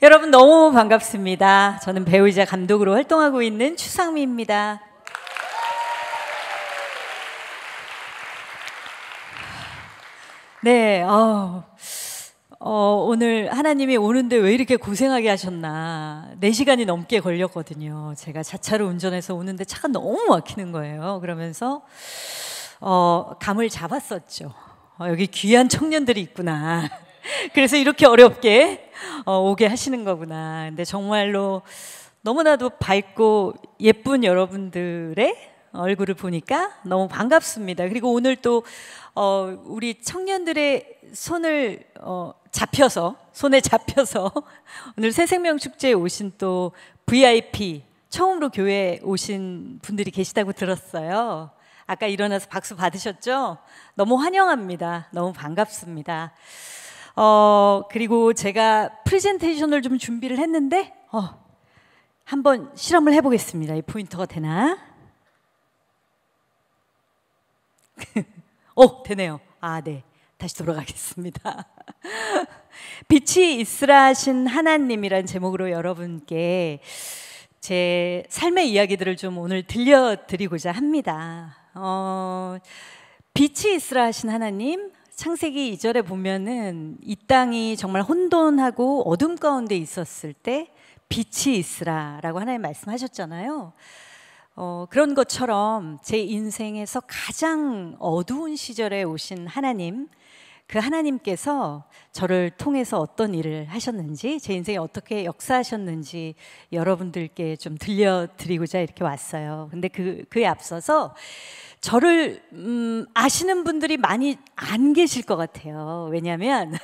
여러분 너무 반갑습니다. 저는 배우이자 감독으로 활동하고 있는 추상미입니다. 네, 오늘 하나님이 오는데 왜 이렇게 고생하게 하셨나. 4시간이 넘게 걸렸거든요. 제가 자차로 운전해서 오는데 차가 너무 막히는 거예요. 그러면서 감을 잡았었죠. 여기 귀한 청년들이 있구나. 그래서 이렇게 어렵게 오게 하시는 거구나. 근데 정말로 너무나도 밝고 예쁜 여러분들의 얼굴을 보니까 너무 반갑습니다. 그리고 오늘 또 우리 청년들의 손에 잡혀서 오늘 새생명축제에 오신 또 VIP 처음으로 교회에 오신 분들이 계시다고 들었어요. 아까 일어나서 박수 받으셨죠? 너무 환영합니다. 너무 반갑습니다. 그리고 제가 프레젠테이션을 좀 준비를 했는데 한번 실험을 해보겠습니다. 이 포인터가 되나? 되네요. 네. 다시 돌아가겠습니다. 빛이 있으라 하신 하나님이란 제목으로 여러분께 제 삶의 이야기들을 좀 오늘 들려드리고자 합니다. 빛이 있으라 하신 하나님, 창세기 2절에 보면은 이 땅이 정말 혼돈하고 어둠 가운데 있었을 때 빛이 있으라 라고 하나님 말씀하셨잖아요. 그런 것처럼 제 인생에서 가장 어두운 시절에 오신 하나님, 그 하나님께서 저를 통해서 어떤 일을 하셨는지, 제 인생에 어떻게 역사하셨는지 여러분들께 좀 들려드리고자 이렇게 왔어요. 근데 그에 앞서서 저를 아시는 분들이 많이 안 계실 것 같아요. 왜냐하면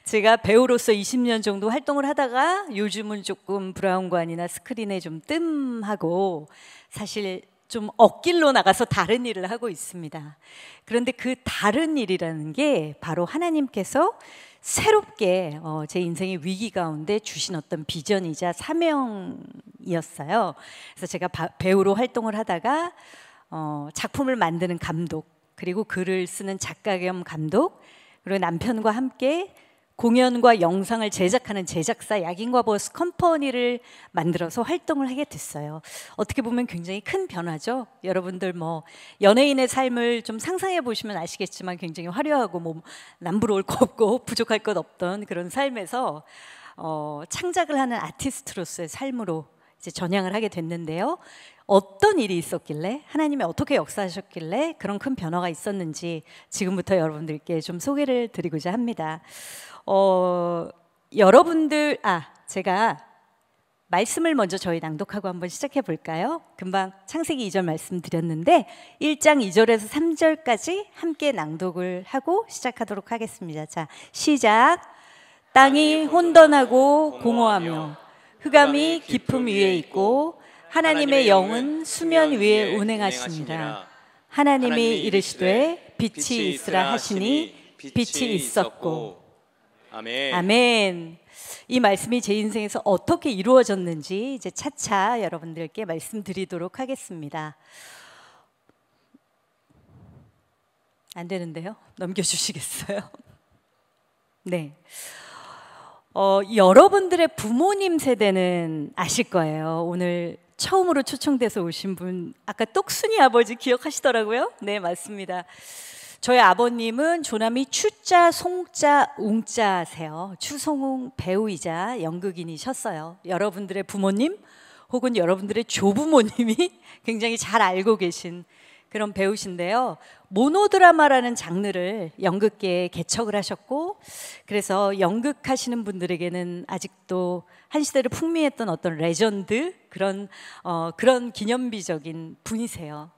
제가 배우로서 20년 정도 활동을 하다가 요즘은 조금 브라운관이나 스크린에 좀 뜸하고 사실 좀 엇길로 나가서 다른 일을 하고 있습니다. 그런데 그 다른 일이라는 게 바로 하나님께서 새롭게 제 인생의 위기 가운데 주신 어떤 비전이자 사명이었어요. 그래서 제가 배우로 활동을 하다가 작품을 만드는 감독, 그리고 글을 쓰는 작가 겸 감독, 그리고 남편과 함께 공연과 영상을 제작하는 제작사 약인과 버스 컴퍼니를 만들어서 활동을 하게 됐어요. 어떻게 보면 굉장히 큰 변화죠. 여러분들 연예인의 삶을 좀 상상해 보시면 아시겠지만 굉장히 화려하고 남부러 올 거 없고 부족할 것 없던 그런 삶에서 창작을 하는 아티스트로서의 삶으로 이제 전향을 하게 됐는데요. 어떤 일이 있었길래, 하나님이 어떻게 역사하셨길래 그런 큰 변화가 있었는지 지금부터 여러분들께 좀 소개를 드리고자 합니다. 여러분들, 제가 말씀을 먼저 저희 낭독하고 한번 시작해 볼까요? 금방 창세기 2절 말씀드렸는데 1장 2절에서 3절까지 함께 낭독을 하고 시작하도록 하겠습니다. 자, 시작. 땅이 혼돈하고 공허하며 흑암이 깊음 위에 있고 하나님의 영은 수면 위에 운행하시니라. 하나님이 이르시되 빛이 있으라 하시니 빛이 있었고. 아멘. 아멘. 이 말씀이 제 인생에서 어떻게 이루어졌는지 이제 차차 여러분들께 말씀드리도록 하겠습니다. 안 되는데요? 넘겨주시겠어요? 네. 여러분들의 부모님 세대는 아실 거예요. 오늘 처음으로 초청돼서 오신 분, 아까 똑순이 아버지 기억하시더라고요? 네, 맞습니다. 저희 아버님은 조남이 추자, 송자, 웅자세요. 추송웅 배우이자 연극인이셨어요. 여러분들의 부모님 혹은 여러분들의 조부모님이 굉장히 잘 알고 계신 그런 배우신데요. 모노드라마라는 장르를 연극계에 개척을 하셨고, 그래서 연극하시는 분들에게는 아직도 한 시대를 풍미했던 어떤 레전드, 그런 기념비적인 분이세요.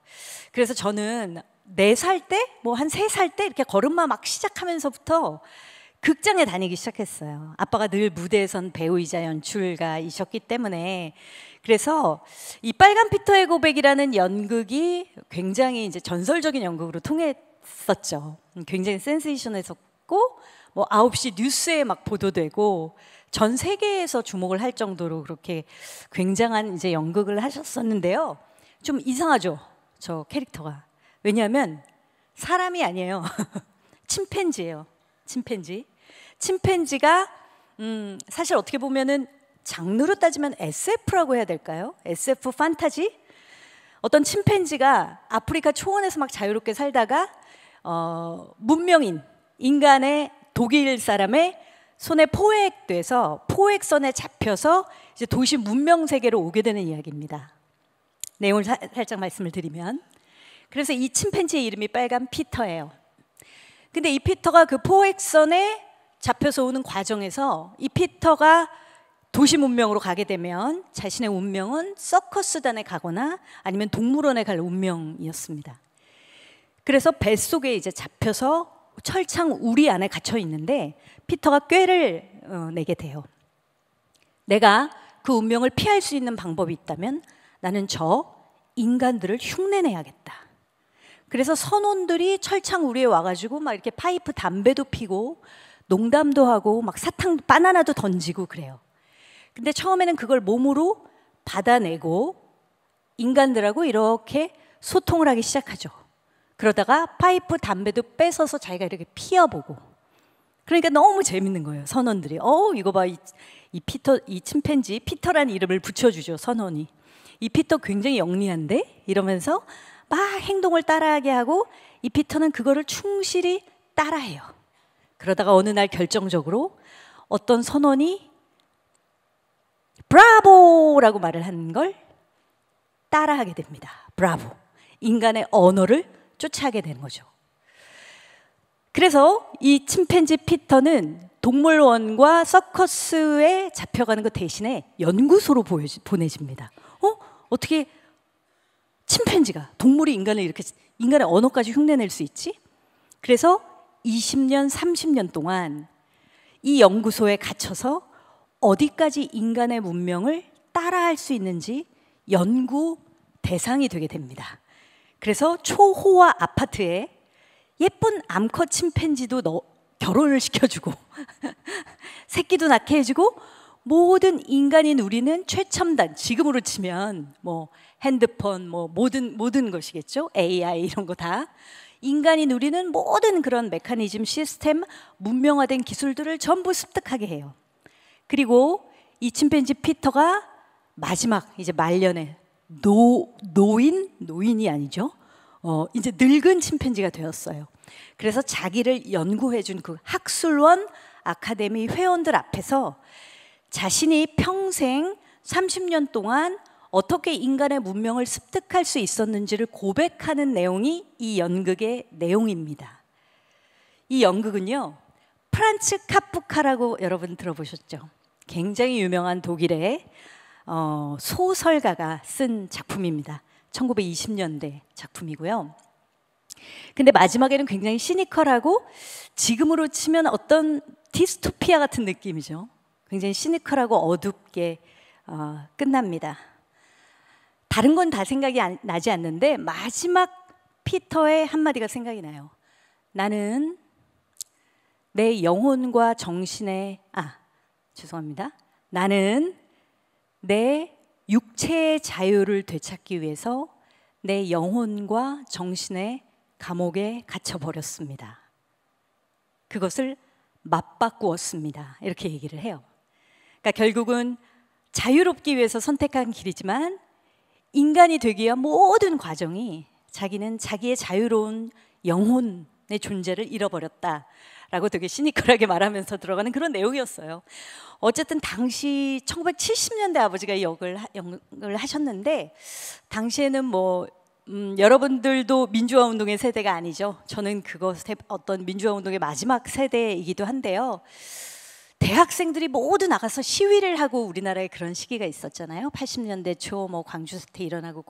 그래서 저는 4살 때, 한 3살 때 이렇게 걸음마 막 시작하면서부터 극장에 다니기 시작했어요. 아빠가 늘 무대에선 배우이자 연출가이셨기 때문에. 그래서 이 빨간 피터의 고백이라는 연극이 굉장히 이제 전설적인 연극으로 통했었죠. 굉장히 센세이션했었고 9시 뉴스에 막 보도되고 전 세계에서 주목을 할 정도로 그렇게 굉장한 이제 연극을 하셨었는데요. 좀 이상하죠, 저 캐릭터가. 왜냐하면 사람이 아니에요. 침팬지예요. 침팬지가 사실 어떻게 보면은 장르로 따지면 SF라고 해야 될까요? SF 판타지? 어떤 침팬지가 아프리카 초원에서 막 자유롭게 살다가 문명인 인간의 독일 사람의 손에 포획돼서 포획선에 잡혀서 이제 도시 문명 세계로 오게 되는 이야기입니다. 내용을 살짝 말씀을 드리면, 그래서 이 침팬지의 이름이 빨간 피터예요. 근데 이 피터가 그 포획선에 잡혀서 오는 과정에서 이 피터가 도시 문명으로 가게 되면 자신의 운명은 서커스단에 가거나 아니면 동물원에 갈 운명이었습니다. 그래서 뱃속에 이제 잡혀서 철창 우리 안에 갇혀 있는데 피터가 꾀를 내게 돼요. 내가 그 운명을 피할 수 있는 방법이 있다면 나는 저 인간들을 흉내내야겠다. 그래서 선원들이 철창 우리에 와가지고 막 이렇게 파이프 담배도 피고 농담도 하고 막 사탕 바나나도 던지고 그래요. 근데 처음에는 그걸 몸으로 받아내고 인간들하고 이렇게 소통을 하기 시작하죠. 그러다가 파이프 담배도 뺏어서 자기가 이렇게 피워보고, 그러니까 너무 재밌는 거예요. 선원들이 이거 봐, 이 피터, 이 침팬지 피터라는 이름을 붙여주죠. 선원이 이 피터 굉장히 영리한데 이러면서 막 행동을 따라하게 하고 이 피터는 그거를 충실히 따라해요. 그러다가 어느 날 결정적으로 어떤 선원이 브라보라고 말을 하는 걸 따라하게 됩니다. 브라보, 인간의 언어를 쫓아가게 되는 거죠. 그래서 이 침팬지 피터는 동물원과 서커스에 잡혀가는 것 대신에 연구소로 보내집니다. 어떻게 침팬지가, 동물이 인간을 이렇게, 인간의 언어까지 흉내낼 수 있지? 그래서 20년, 30년 동안 이 연구소에 갇혀서 어디까지 인간의 문명을 따라할 수 있는지 연구 대상이 되게 됩니다. 그래서 초호화 아파트에 예쁜 암컷 침팬지도 결혼을 시켜주고 새끼도 낳게 해주고, 모든 인간인 우리는 최첨단, 지금으로 치면 뭐 핸드폰, 뭐 모든 것이겠죠. AI 이런 거 다. 인간인 우리는 모든 그런 메커니즘, 시스템, 문명화된 기술들을 전부 습득하게 해요. 그리고 이 침팬지 피터가 마지막 이제 말년에 노인이 아니죠. 이제 늙은 침팬지가 되었어요. 그래서 자기를 연구해준 그 학술원 아카데미 회원들 앞에서 자신이 평생 30년 동안 어떻게 인간의 문명을 습득할 수 있었는지를 고백하는 내용이 이 연극의 내용입니다. 이 연극은요, 프란츠 카프카라고 여러분 들어보셨죠? 굉장히 유명한 독일의 소설가가 쓴 작품입니다. 1920년대 작품이고요. 근데 마지막에는 굉장히 시니컬하고, 지금으로 치면 어떤 디스토피아 같은 느낌이죠. 굉장히 시니컬하고 어둡게 끝납니다. 다른 건 다 생각이 나지 않는데 마지막 피터의 한마디가 생각이 나요. 나는 내 영혼과 정신의 나는 내 육체의 자유를 되찾기 위해서 내 영혼과 정신의 감옥에 갇혀버렸습니다. 그것을 맞바꾸었습니다. 이렇게 얘기를 해요. 그러니까 결국은 자유롭기 위해서 선택한 길이지만 인간이 되기 위한 모든 과정이 자기는 자기의 자유로운 영혼의 존재를 잃어버렸다라고 되게 시니컬하게 말하면서 들어가는 그런 내용이었어요. 어쨌든 당시 1970년대 아버지가 이 역을 하셨는데, 당시에는 뭐 여러분들도 민주화 운동의 세대가 아니죠. 저는 그것의 어떤 민주화 운동의 마지막 세대이기도 한데요. 대학생들이 모두 나가서 시위를 하고 우리나라에 그런 시기가 있었잖아요. 80년대 초 뭐 광주 사태 일어나고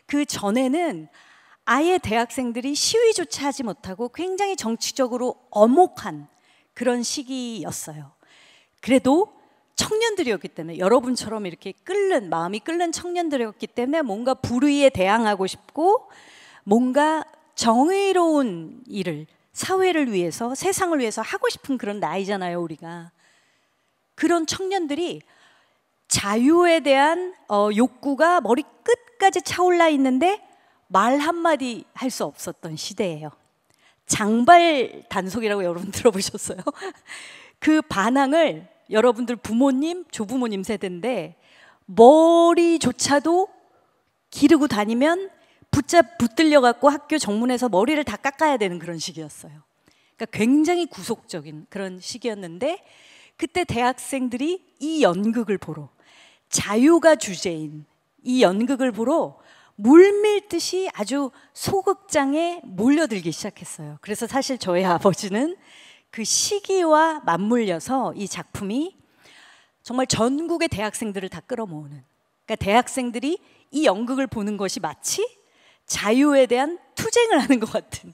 그 전에는 아예 대학생들이 시위조차 하지 못하고 굉장히 정치적으로 엄혹한 그런 시기였어요. 그래도 청년들이었기 때문에, 여러분처럼 이렇게 마음이 끓는 청년들이었기 때문에 뭔가 불의에 대항하고 싶고 뭔가 정의로운 일을, 사회를 위해서, 세상을 위해서 하고 싶은 그런 나이잖아요, 우리가. 그런 청년들이 자유에 대한 욕구가 머리 끝까지 차올라 있는데 말 한마디 할 수 없었던 시대예요. 장발 단속이라고 여러분 들어보셨어요? 그 반항을 여러분들 부모님, 조부모님 세대인데 머리조차도 기르고 다니면 붙들려 갖고 학교 정문에서 머리를 다 깎아야 되는 그런 시기였어요. 그러니까 굉장히 구속적인 그런 시기였는데 그때 대학생들이 이 연극을 보러, 자유가 주제인 이 연극을 보러 물밀듯이 아주 소극장에 몰려들기 시작했어요. 그래서 사실 저희 아버지는 그 시기와 맞물려서 이 작품이 정말 전국의 대학생들을 다 끌어모으는, 그러니까 대학생들이 이 연극을 보는 것이 마치 자유에 대한 투쟁을 하는 것 같은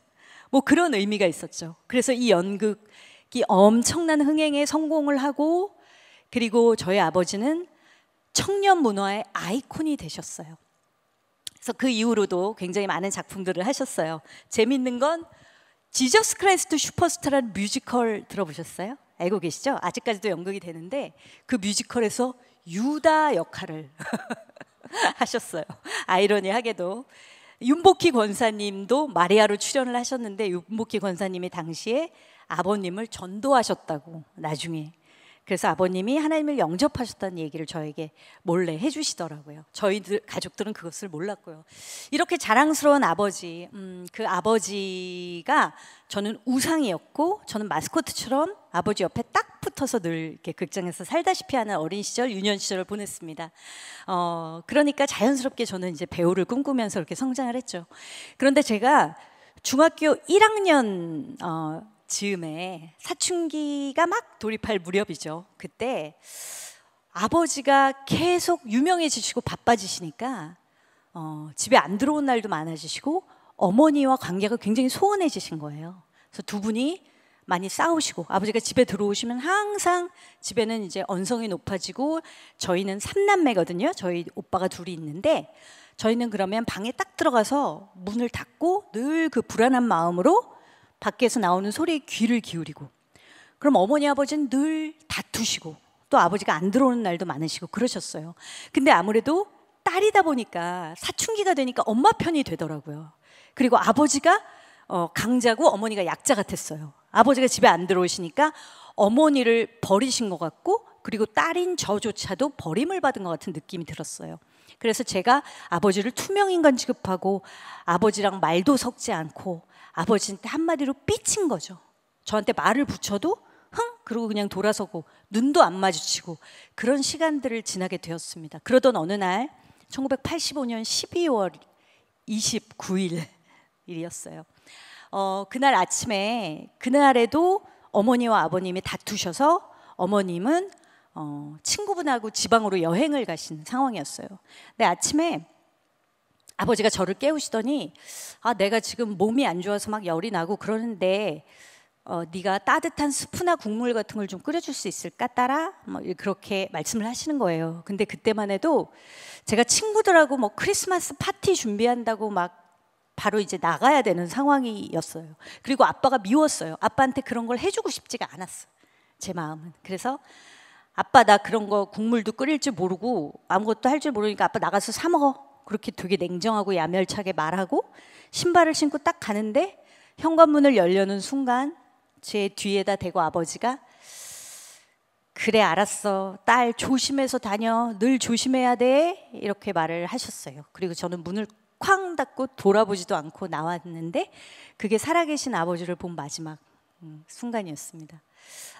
뭐 그런 의미가 있었죠. 그래서 이 연극이 엄청난 흥행에 성공을 하고, 그리고 저희 아버지는 청년 문화의 아이콘이 되셨어요. 그래서 그 이후로도 굉장히 많은 작품들을 하셨어요. 재밌는 건 지저스 크라이스트 슈퍼스타라는 뮤지컬 들어보셨어요? 알고 계시죠? 아직까지도 연극이 되는데 그 뮤지컬에서 유다 역할을 하셨어요. 아이러니하게도 윤복희 권사님도 마리아로 출연을 하셨는데 윤복희 권사님이 당시에 아버님을 전도하셨다고 나중에, 그래서 아버님이 하나님을 영접하셨다는 얘기를 저에게 몰래 해주시더라고요. 저희들 가족들은 그것을 몰랐고요. 이렇게 자랑스러운 아버지, 그 아버지가 저는 우상이었고, 저는 마스코트처럼 아버지 옆에 딱 붙어서 늘 이렇게 극장에서 살다시피 하는 어린 시절, 유년 시절을 보냈습니다. 그러니까 자연스럽게 저는 이제 배우를 꿈꾸면서 이렇게 성장을 했죠. 그런데 제가 중학교 1학년 즈음에 사춘기가 막 돌입할 무렵이죠. 그때 아버지가 계속 유명해지시고 바빠지시니까 집에 안 들어온 날도 많아지시고 어머니와 관계가 굉장히 소원해지신 거예요. 그래서 두 분이 많이 싸우시고, 아버지가 집에 들어오시면 항상 집에는 이제 언성이 높아지고, 저희는 3남매거든요. 저희 오빠가 둘이 있는데 저희는 그러면 방에 딱 들어가서 문을 닫고 늘 그 불안한 마음으로 밖에서 나오는 소리에 귀를 기울이고, 그럼 어머니 아버지는 늘 다투시고 또 아버지가 안 들어오는 날도 많으시고 그러셨어요. 근데 아무래도 딸이다 보니까 사춘기가 되니까 엄마 편이 되더라고요. 그리고 아버지가 강자고 어머니가 약자 같았어요. 아버지가 집에 안 들어오시니까 어머니를 버리신 것 같고, 그리고 딸인 저조차도 버림을 받은 것 같은 느낌이 들었어요. 그래서 제가 아버지를 투명인간 취급하고 아버지랑 말도 섞지 않고 아버지한테 한마디로 삐친 거죠. 저한테 말을 붙여도 흥! 그러고 그냥 돌아서고 눈도 안 마주치고 그런 시간들을 지나게 되었습니다. 그러던 어느 날 1985년 12월 29일 일이었어요. 그날 아침에, 그날에도 어머니와 아버님이 다투셔서 어머님은 친구분하고 지방으로 여행을 가신 상황이었어요. 근데 아침에 아버지가 저를 깨우시더니, 내가 지금 몸이 안 좋아서 막 열이 나고 그러는데 네가 따뜻한 스프나 국물 같은 걸 좀 끓여줄 수 있을까 딸아? 뭐 그렇게 말씀을 하시는 거예요. 근데 그때만 해도 제가 친구들하고 뭐 크리스마스 파티 준비한다고 막 바로 이제 나가야 되는 상황이었어요. 그리고 아빠가 미웠어요. 아빠한테 그런 걸 해주고 싶지가 않았어, 제 마음은. 그래서 아빠 나 그런 거 국물도 끓일 줄 모르고 아무것도 할 줄 모르니까 아빠 나가서 사 먹어, 그렇게 되게 냉정하고 야멸차게 말하고 신발을 신고 딱 가는데 현관문을 열려는 순간 제 뒤에다 대고 아버지가 그래 알았어 딸 조심해서 다녀, 늘 조심해야 돼, 이렇게 말을 하셨어요. 그리고 저는 문을 쾅 닫고 돌아보지도 않고 나왔는데 그게 살아계신 아버지를 본 마지막 순간이었습니다.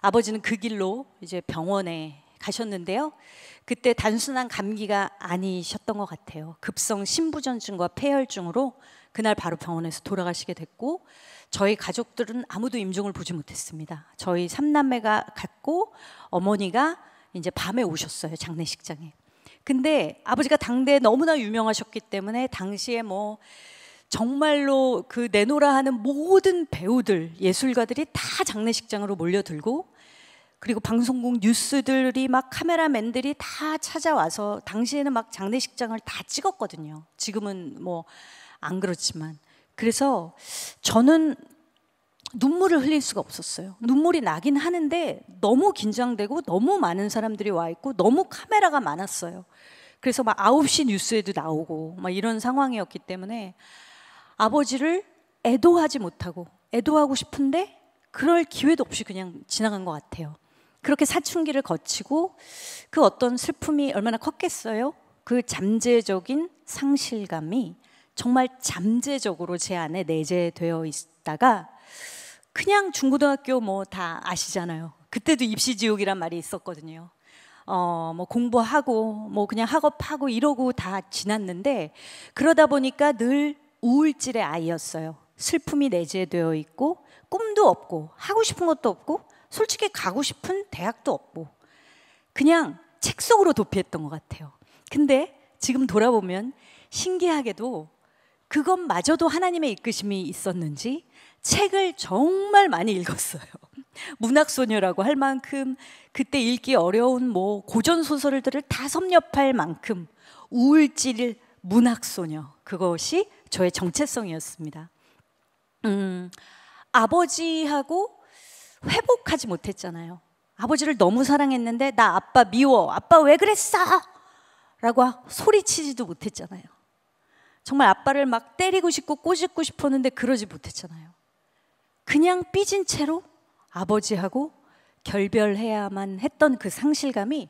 아버지는 그 길로 이제 병원에 가셨는데요. 그때 단순한 감기가 아니셨던 것 같아요. 급성 심부전증과 폐혈증으로 그날 바로 병원에서 돌아가시게 됐고, 저희 가족들은 아무도 임종을 보지 못했습니다. 저희 3남매가 갔고 어머니가 이제 밤에 오셨어요, 장례식장에. 근데 아버지가 당대에 너무나 유명하셨기 때문에 당시에 뭐 정말로 그 내노라 하는 모든 배우들, 예술가들이 다 장례식장으로 몰려들고, 그리고 방송국 뉴스들이 막 카메라맨들이 다 찾아와서 당시에는 막 장례식장을 다 찍었거든요. 지금은 뭐 안 그렇지만. 그래서 저는 눈물을 흘릴 수가 없었어요. 눈물이 나긴 하는데 너무 긴장되고 너무 많은 사람들이 와 있고 너무 카메라가 많았어요. 그래서 막 9시 뉴스에도 나오고 막 이런 상황이었기 때문에 아버지를 애도하지 못하고, 애도하고 싶은데 그럴 기회도 없이 그냥 지나간 것 같아요. 그렇게 사춘기를 거치고 그 어떤 슬픔이 얼마나 컸겠어요? 그 잠재적인 상실감이 정말 잠재적으로 제 안에 내재되어 있다가 그냥 중고등학교 뭐 다 아시잖아요. 그때도 입시지옥이란 말이 있었거든요. 뭐 공부하고 뭐 그냥 학업하고 이러고 다 지났는데 그러다 보니까 늘 우울질의 아이였어요. 슬픔이 내재되어 있고 꿈도 없고 하고 싶은 것도 없고 솔직히 가고 싶은 대학도 없고 그냥 책 속으로 도피했던 것 같아요. 근데 지금 돌아보면 신기하게도 그것마저도 하나님의 이끄심이 있었는지 책을 정말 많이 읽었어요. 문학소녀라고 할 만큼 그때 읽기 어려운 뭐 고전 소설들을 다 섭렵할 만큼 우울질 문학소녀, 그것이 저의 정체성이었습니다. 아버지하고 회복하지 못했잖아요. 아버지를 너무 사랑했는데 나 아빠 미워, 아빠 왜 그랬어? 라고 소리치지도 못했잖아요. 정말 아빠를 막 때리고 싶고 꼬집고 싶었는데 그러지 못했잖아요. 그냥 삐진 채로 아버지하고 결별해야만 했던 그 상실감이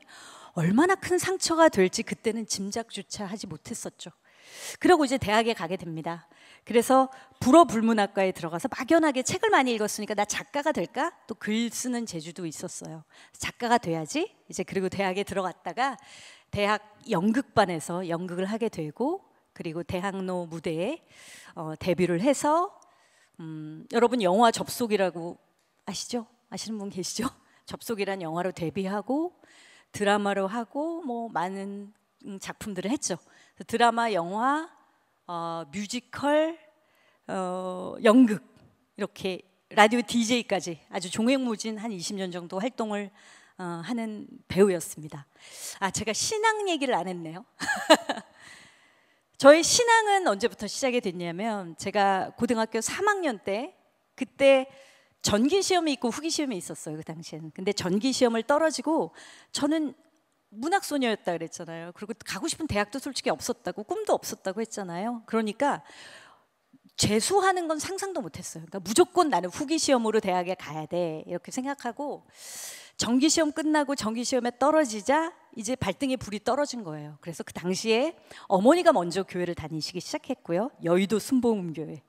얼마나 큰 상처가 될지 그때는 짐작조차 하지 못했었죠. 그러고 이제 대학에 가게 됩니다. 그래서 불어불문학과에 들어가서 막연하게 책을 많이 읽었으니까 나 작가가 될까? 또 글 쓰는 재주도 있었어요. 작가가 돼야지. 이제 그리고 대학에 들어갔다가 대학 연극반에서 연극을 하게 되고 그리고 대학로 무대에 데뷔를 해서 여러분 영화 접속이라고 아시죠? 아시는 분 계시죠? 접속이란 영화로 데뷔하고 드라마로 하고 뭐 많은 작품들을 했죠. 드라마, 영화, 뮤지컬, 연극 이렇게 라디오 DJ까지 아주 종횡무진 한 20년 정도 활동을 하는 배우였습니다. 제가 신앙 얘기를 안 했네요. 저의 신앙은 언제부터 시작이 됐냐면 제가 고등학교 3학년 때 그때 전기시험이 있고 후기시험이 있었어요. 그 당시에는. 근데 전기시험을 떨어지고 저는 문학소녀였다 그랬잖아요. 그리고 가고 싶은 대학도 솔직히 없었다고 꿈도 없었다고 했잖아요. 그러니까 재수하는 건 상상도 못했어요. 그러니까 무조건 나는 후기시험으로 대학에 가야 돼 이렇게 생각하고 전기시험 끝나고 전기시험에 떨어지자 이제 발등에 불이 떨어진 거예요. 그래서 그 당시에 어머니가 먼저 교회를 다니시기 시작했고요. 여의도 순복음교회.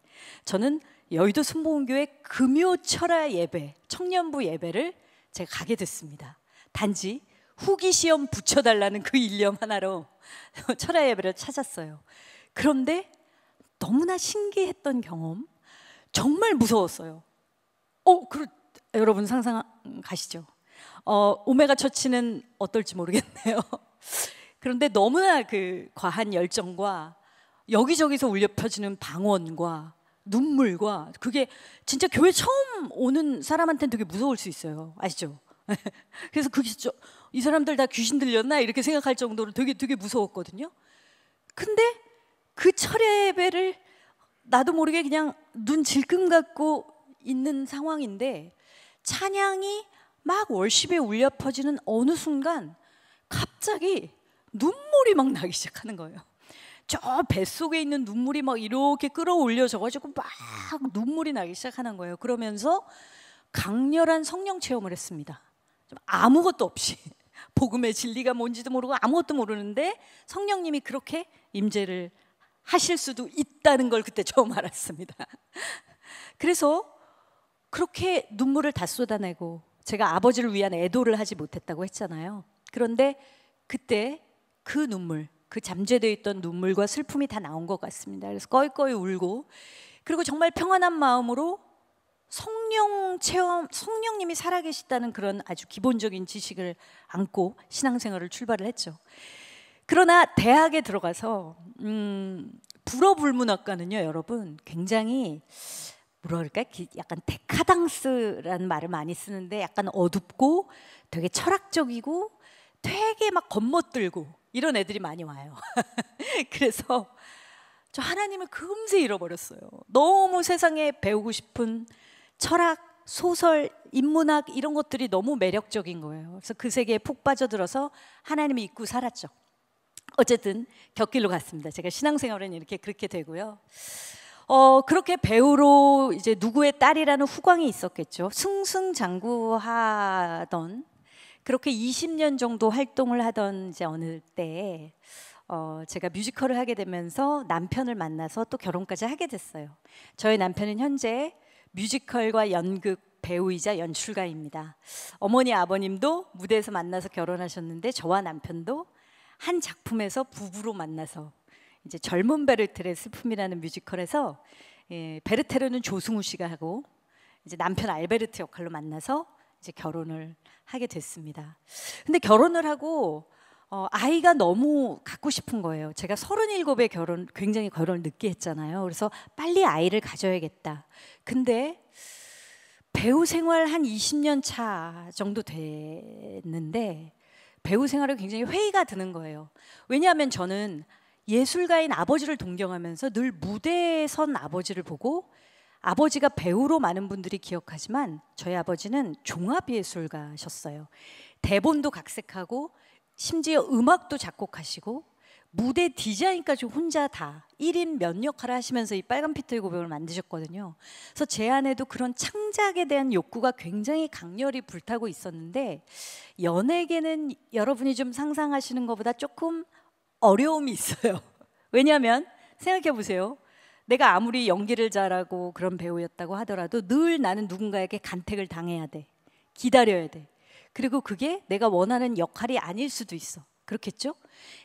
저는 여의도 순복음교회 금요철야 예배, 청년부 예배를 제가 가게 됐습니다. 단지 후기시험 붙여달라는 그 일념 하나로 철야 예배를 찾았어요. 그런데 너무나 신기했던 경험, 정말 무서웠어요. 여러분 상상 가시죠? 오메가 처치는 어떨지 모르겠네요. 그런데 너무나 그 과한 열정과 여기저기서 울려 퍼지는 방언과 눈물과 그게 진짜 교회 처음 오는 사람한테는 되게 무서울 수 있어요. 아시죠? 그래서 그게 이 사람들 다 귀신 들렸나 이렇게 생각할 정도로 되게 무서웠거든요. 근데 그 철야 예배를 나도 모르게 그냥 눈 질끔 감고 있는 상황인데 찬양이 막 월십에 울려 퍼지는 어느 순간 갑자기 눈물이 막 나기 시작하는 거예요. 저 뱃속에 있는 눈물이 막 이렇게 끌어올려져가지고 막 눈물이 나기 시작하는 거예요. 그러면서 강렬한 성령 체험을 했습니다. 좀 아무것도 없이 복음의 진리가 뭔지도 모르고 아무것도 모르는데 성령님이 그렇게 임재를 하실 수도 있다는 걸 그때 처음 알았습니다. 그래서 그렇게 눈물을 다 쏟아내고 제가 아버지를 위한 애도를 하지 못했다고 했잖아요. 그런데 그때 그 눈물, 그 잠재되어 있던 눈물과 슬픔이 다 나온 것 같습니다. 그래서 꺼이꺼이 울고 그리고 정말 평안한 마음으로 성령 체험, 성령님이 살아계시다는 그런 아주 기본적인 지식을 안고 신앙생활을 출발을 했죠. 그러나 대학에 들어가서 불어불문학과는요, 여러분 굉장히 뭐라 그럴까? 약간 데카당스라는 말을 많이 쓰는데 약간 어둡고 되게 철학적이고 되게 막 겉멋들고 이런 애들이 많이 와요. 그래서 저 하나님을 금세 잃어버렸어요. 너무 세상에 배우고 싶은 철학, 소설, 인문학 이런 것들이 너무 매력적인 거예요. 그래서 그 세계에 푹 빠져들어서 하나님을 잊고 살았죠. 어쨌든 곁길로 갔습니다. 제가 신앙생활은 이렇게 그렇게 되고요. 그렇게 배우로 이제 누구의 딸이라는 후광이 있었겠죠. 승승장구하던 그렇게 20년 정도 활동을 하던 이제 어느 때에 제가 뮤지컬을 하게 되면서 남편을 만나서 또 결혼까지 하게 됐어요. 저희 남편은 현재 뮤지컬과 연극 배우이자 연출가입니다. 어머니 아버님도 무대에서 만나서 결혼하셨는데 저와 남편도 한 작품에서 부부로 만나서 이제 젊은 베르테르의 슬픔이라는 뮤지컬에서 베르테르는 조승우 씨가 하고 이제 남편 알베르트 역할로 만나서 이제 결혼을 하게 됐습니다. 근데 결혼을 하고 아이가 너무 갖고 싶은 거예요. 제가 37에 굉장히 결혼을 늦게 했잖아요. 그래서 빨리 아이를 가져야겠다. 근데 배우 생활 한 20년 차 정도 됐는데 배우 생활에 굉장히 회의가 드는 거예요. 왜냐하면 저는 예술가인 아버지를 동경하면서 늘 무대에 선 아버지를 보고, 아버지가 배우로 많은 분들이 기억하지만 저희 아버지는 종합예술가셨어요. 대본도 각색하고 심지어 음악도 작곡하시고 무대 디자인까지 혼자 다 1인 몇 역할을 하시면서 이 빨간 피터의 고백을 만드셨거든요. 그래서 제 안에도 그런 창작에 대한 욕구가 굉장히 강렬히 불타고 있었는데, 연예계는 여러분이 좀 상상하시는 것보다 조금 어려움이 있어요. 왜냐하면 생각해 보세요. 내가 아무리 연기를 잘하고 그런 배우였다고 하더라도 늘 나는 누군가에게 간택을 당해야 돼. 기다려야 돼. 그리고 그게 내가 원하는 역할이 아닐 수도 있어. 그렇겠죠?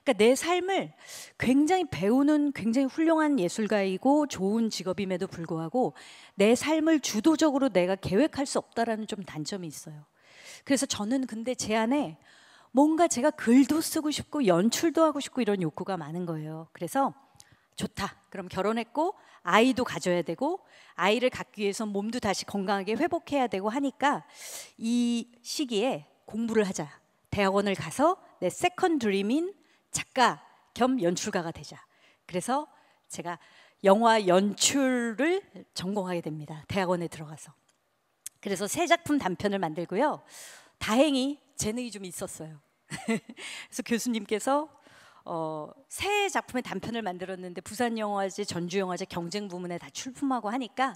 그러니까 내 삶을 굉장히 배우는 굉장히 훌륭한 예술가이고 좋은 직업임에도 불구하고 내 삶을 주도적으로 내가 계획할 수 없다라는 좀 단점이 있어요. 그래서 저는 근데 제 안에 뭔가 제가 글도 쓰고 싶고 연출도 하고 싶고 이런 욕구가 많은 거예요. 그래서 좋다. 그럼 결혼했고 아이도 가져야 되고 아이를 갖기 위해서 몸도 다시 건강하게 회복해야 되고 하니까 이 시기에 공부를 하자. 대학원을 가서 내 세컨 드림인 작가 겸 연출가가 되자. 그래서 제가 영화 연출을 전공하게 됩니다. 대학원에 들어가서. 그래서 새 작품 단편을 만들고요. 다행히 재능이 좀 있었어요. 그래서 교수님께서 새 작품의 단편을 만들었는데 부산영화제, 전주영화제 경쟁 부문에 다 출품하고 하니까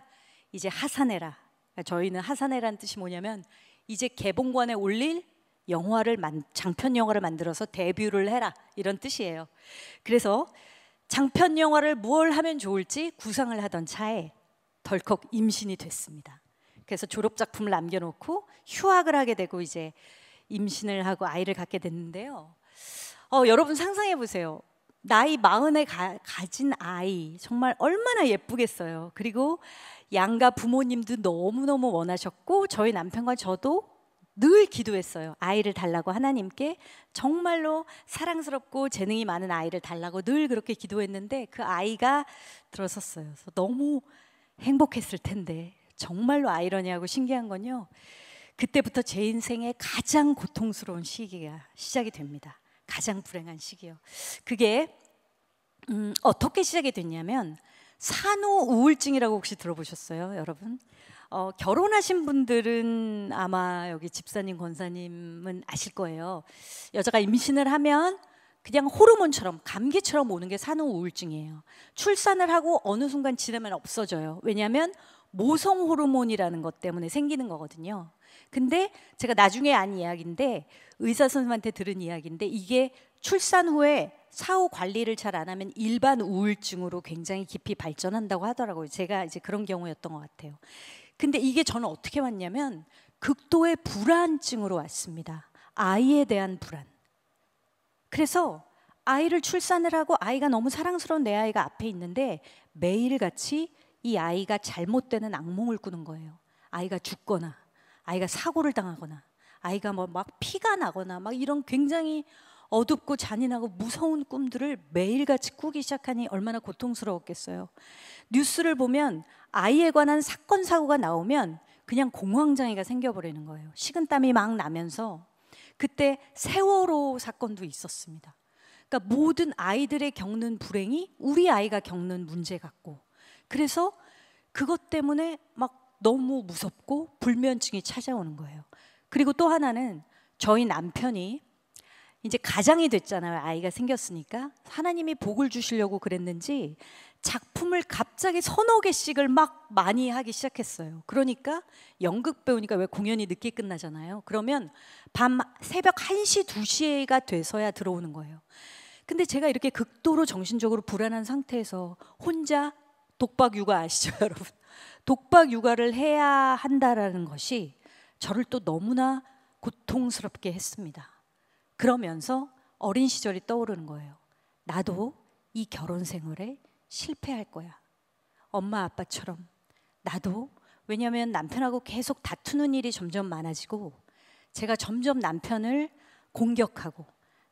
이제 하사내라. 그러니까 저희는 하사내라는 뜻이 뭐냐면 이제 개봉관에 올릴 장편 영화를 만들어서 데뷔를 해라, 이런 뜻이에요. 그래서 장편 영화를 뭘 하면 좋을지 구상을 하던 차에 덜컥 임신이 됐습니다. 그래서 졸업 작품을 남겨놓고 휴학을 하게 되고 이제 임신을 하고 아이를 갖게 됐는데요. 여러분 상상해 보세요. 나이 40에 가진 아이 정말 얼마나 예쁘겠어요. 그리고 양가 부모님도 너무너무 원하셨고 저희 남편과 저도 늘 기도했어요. 아이를 달라고 하나님께 정말로 사랑스럽고 재능이 많은 아이를 달라고 늘 그렇게 기도했는데 그 아이가 들어섰어요. 그래서 너무 행복했을 텐데 정말로 아이러니하고 신기한 건요. 그때부터 제 인생의 가장 고통스러운 시기가 시작이 됩니다. 가장 불행한 시기요. 그게 어떻게 시작이 됐냐면 산후 우울증이라고 혹시 들어보셨어요, 여러분? 결혼하신 분들은 아마 여기 집사님, 권사님은 아실 거예요. 여자가 임신을 하면 그냥 호르몬처럼 감기처럼 오는 게 산후 우울증이에요. 출산을 하고 어느 순간 지나면 없어져요. 왜냐하면 모성 호르몬이라는 것 때문에 생기는 거거든요. 근데 제가 나중에 안 이야기인데 의사 선생님한테 들은 이야기인데 이게 출산 후에 사후 관리를 잘 안 하면 일반 우울증으로 굉장히 깊이 발전한다고 하더라고요. 제가 이제 그런 경우였던 것 같아요. 근데 이게 저는 어떻게 왔냐면 극도의 불안증으로 왔습니다. 아이에 대한 불안. 그래서 아이를 출산을 하고 아이가 너무 사랑스러운 내 아이가 앞에 있는데 매일같이 이 아이가 잘못되는 악몽을 꾸는 거예요. 아이가 죽거나 아이가 사고를 당하거나 아이가 막 피가 나거나 막 이런 굉장히 어둡고 잔인하고 무서운 꿈들을 매일같이 꾸기 시작하니 얼마나 고통스러웠겠어요. 뉴스를 보면 아이에 관한 사건 사고가 나오면 그냥 공황장애가 생겨버리는 거예요. 식은땀이 막 나면서. 그때 세월호 사건도 있었습니다. 그러니까 모든 아이들의 겪는 불행이 우리 아이가 겪는 문제 같고, 그래서 그것 때문에 막 너무 무섭고 불면증이 찾아오는 거예요. 그리고 또 하나는 저희 남편이 이제 가장이 됐잖아요. 아이가 생겼으니까 하나님이 복을 주시려고 그랬는지 작품을 갑자기 서너 개씩을 막 많이 하기 시작했어요. 그러니까 연극 배우니까 왜 공연이 늦게 끝나잖아요. 그러면 새벽 1시, 2시가 돼서야 들어오는 거예요. 근데 제가 이렇게 극도로 정신적으로 불안한 상태에서 혼자 독박 육아 아시죠, 여러분? 독박 육아를 해야 한다라는 것이 저를 또 너무나 고통스럽게 했습니다. 그러면서 어린 시절이 떠오르는 거예요. 나도 이 결혼 생활에 실패할 거야. 엄마 아빠처럼 나도, 왜냐하면 남편하고 계속 다투는 일이 점점 많아지고 제가 점점 남편을 공격하고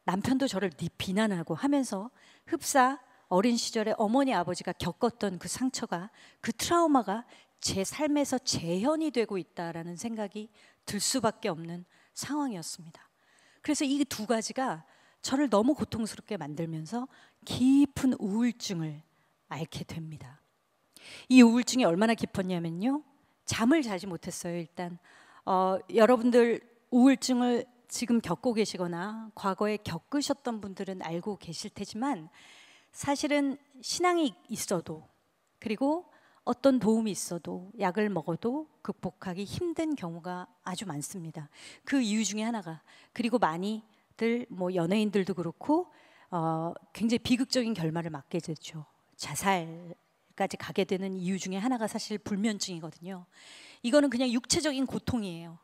남편도 저를 비난하고 하면서 흡사 어린 시절에 어머니 아버지가 겪었던 그 상처가, 그 트라우마가 제 삶에서 재현이 되고 있다라는 생각이 들 수밖에 없는 상황이었습니다. 그래서 이 두 가지가 저를 너무 고통스럽게 만들면서 깊은 우울증을 앓게 됩니다. 이 우울증이 얼마나 깊었냐면요, 잠을 자지 못했어요. 일단 여러분들 우울증을 지금 겪고 계시거나 과거에 겪으셨던 분들은 알고 계실 테지만, 사실은 신앙이 있어도, 그리고 어떤 도움이 있어도, 약을 먹어도 극복하기 힘든 경우가 아주 많습니다. 그 이유 중에 하나가, 그리고 많이들 뭐 연예인들도 그렇고 굉장히 비극적인 결말을 맞게 되죠. 자살까지 가게 되는 이유 중에 하나가 사실 불면증이거든요. 이거는 그냥 육체적인 고통이에요.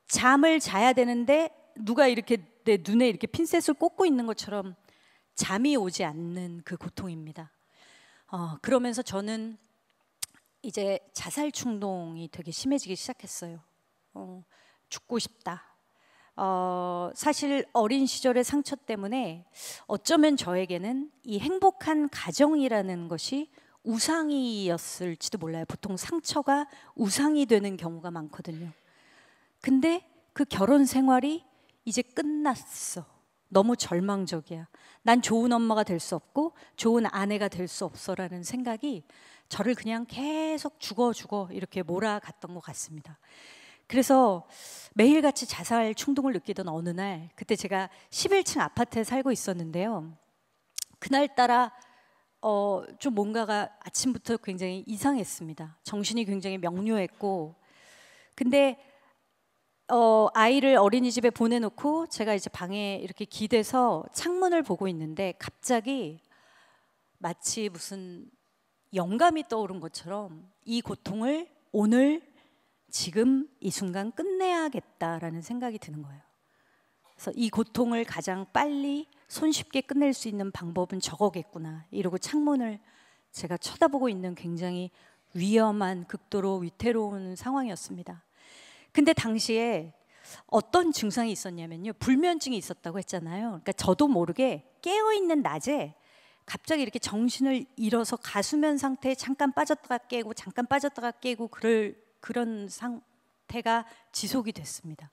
잠을 자야 되는데 누가 이렇게 내 눈에 이렇게 핀셋을 꽂고 있는 것처럼 잠이 오지 않는 그 고통입니다. 그러면서 저는 이제 자살 충동이 되게 심해지기 시작했어요. 죽고 싶다. 사실 어린 시절의 상처 때문에 어쩌면 저에게는 이 행복한 가정이라는 것이 우상이었을지도 몰라요. 보통 상처가 우상이 되는 경우가 많거든요. 근데 그 결혼 생활이 이제 끝났어. 너무 절망적이야. 난 좋은 엄마가 될 수 없고 좋은 아내가 될 수 없어라는 생각이 저를 그냥 계속 죽어 이렇게 몰아갔던 것 같습니다. 그래서 매일같이 자살 충동을 느끼던 어느 날, 그때 제가 11층 아파트에 살고 있었는데요. 그날따라 좀 뭔가가 아침부터 굉장히 이상했습니다. 정신이 굉장히 명료했고, 근데 아이를 어린이집에 보내놓고 제가 이제 방에 이렇게 기대서 창문을 보고 있는데 갑자기 마치 무슨 영감이 떠오른 것처럼 이 고통을 오늘 지금 이 순간 끝내야겠다라는 생각이 드는 거예요. 그래서 이 고통을 가장 빨리 손쉽게 끝낼 수 있는 방법은 저거겠구나 이러고 창문을 제가 쳐다보고 있는 굉장히 위험한, 극도로 위태로운 상황이었습니다. 근데 당시에 어떤 증상이 있었냐면요, 불면증이 있었다고 했잖아요. 그러니까 저도 모르게 깨어있는 낮에 갑자기 이렇게 정신을 잃어서 가수면 상태에 잠깐 빠졌다가 깨고 잠깐 빠졌다가 깨고 그런 상태가 지속이 됐습니다.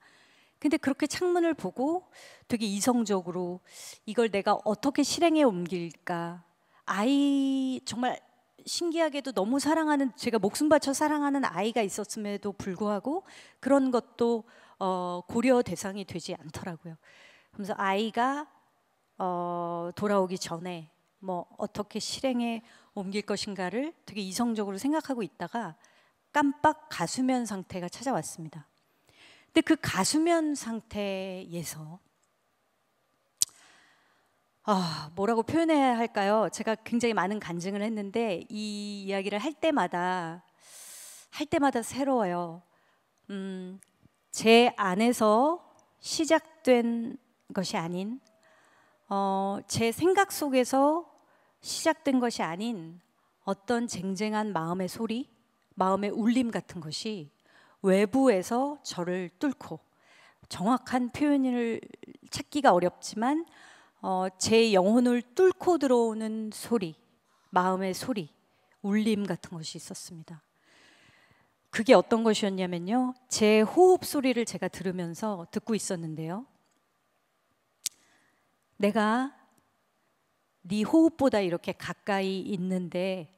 근데 그렇게 창문을 보고 되게 이성적으로 이걸 내가 어떻게 실행에 옮길까, 아이 정말 신기하게도 너무 사랑하는, 제가 목숨 바쳐 사랑하는 아이가 있었음에도 불구하고 그런 것도 고려 대상이 되지 않더라고요. 그래서 아이가 돌아오기 전에 뭐 어떻게 실행에 옮길 것인가를 되게 이성적으로 생각하고 있다가 깜빡 가수면 상태가 찾아왔습니다. 근데 그 가수면 상태에서 뭐라고 표현해야 할까요? 제가 굉장히 많은 간증을 했는데 이 이야기를 할 때마다 새로워요. 제 안에서 시작된 것이 아닌, 제 생각 속에서 시작된 것이 아닌 어떤 쟁쟁한 마음의 소리, 마음의 울림 같은 것이 외부에서 저를 뚫고, 정확한 표현을 찾기가 어렵지만 제 영혼을 뚫고 들어오는 소리, 마음의 소리, 울림 같은 것이 있었습니다. 그게 어떤 것이었냐면요, 제 호흡 소리를 제가 듣고 있었는데요. 내가 네 호흡보다 이렇게 가까이 있는데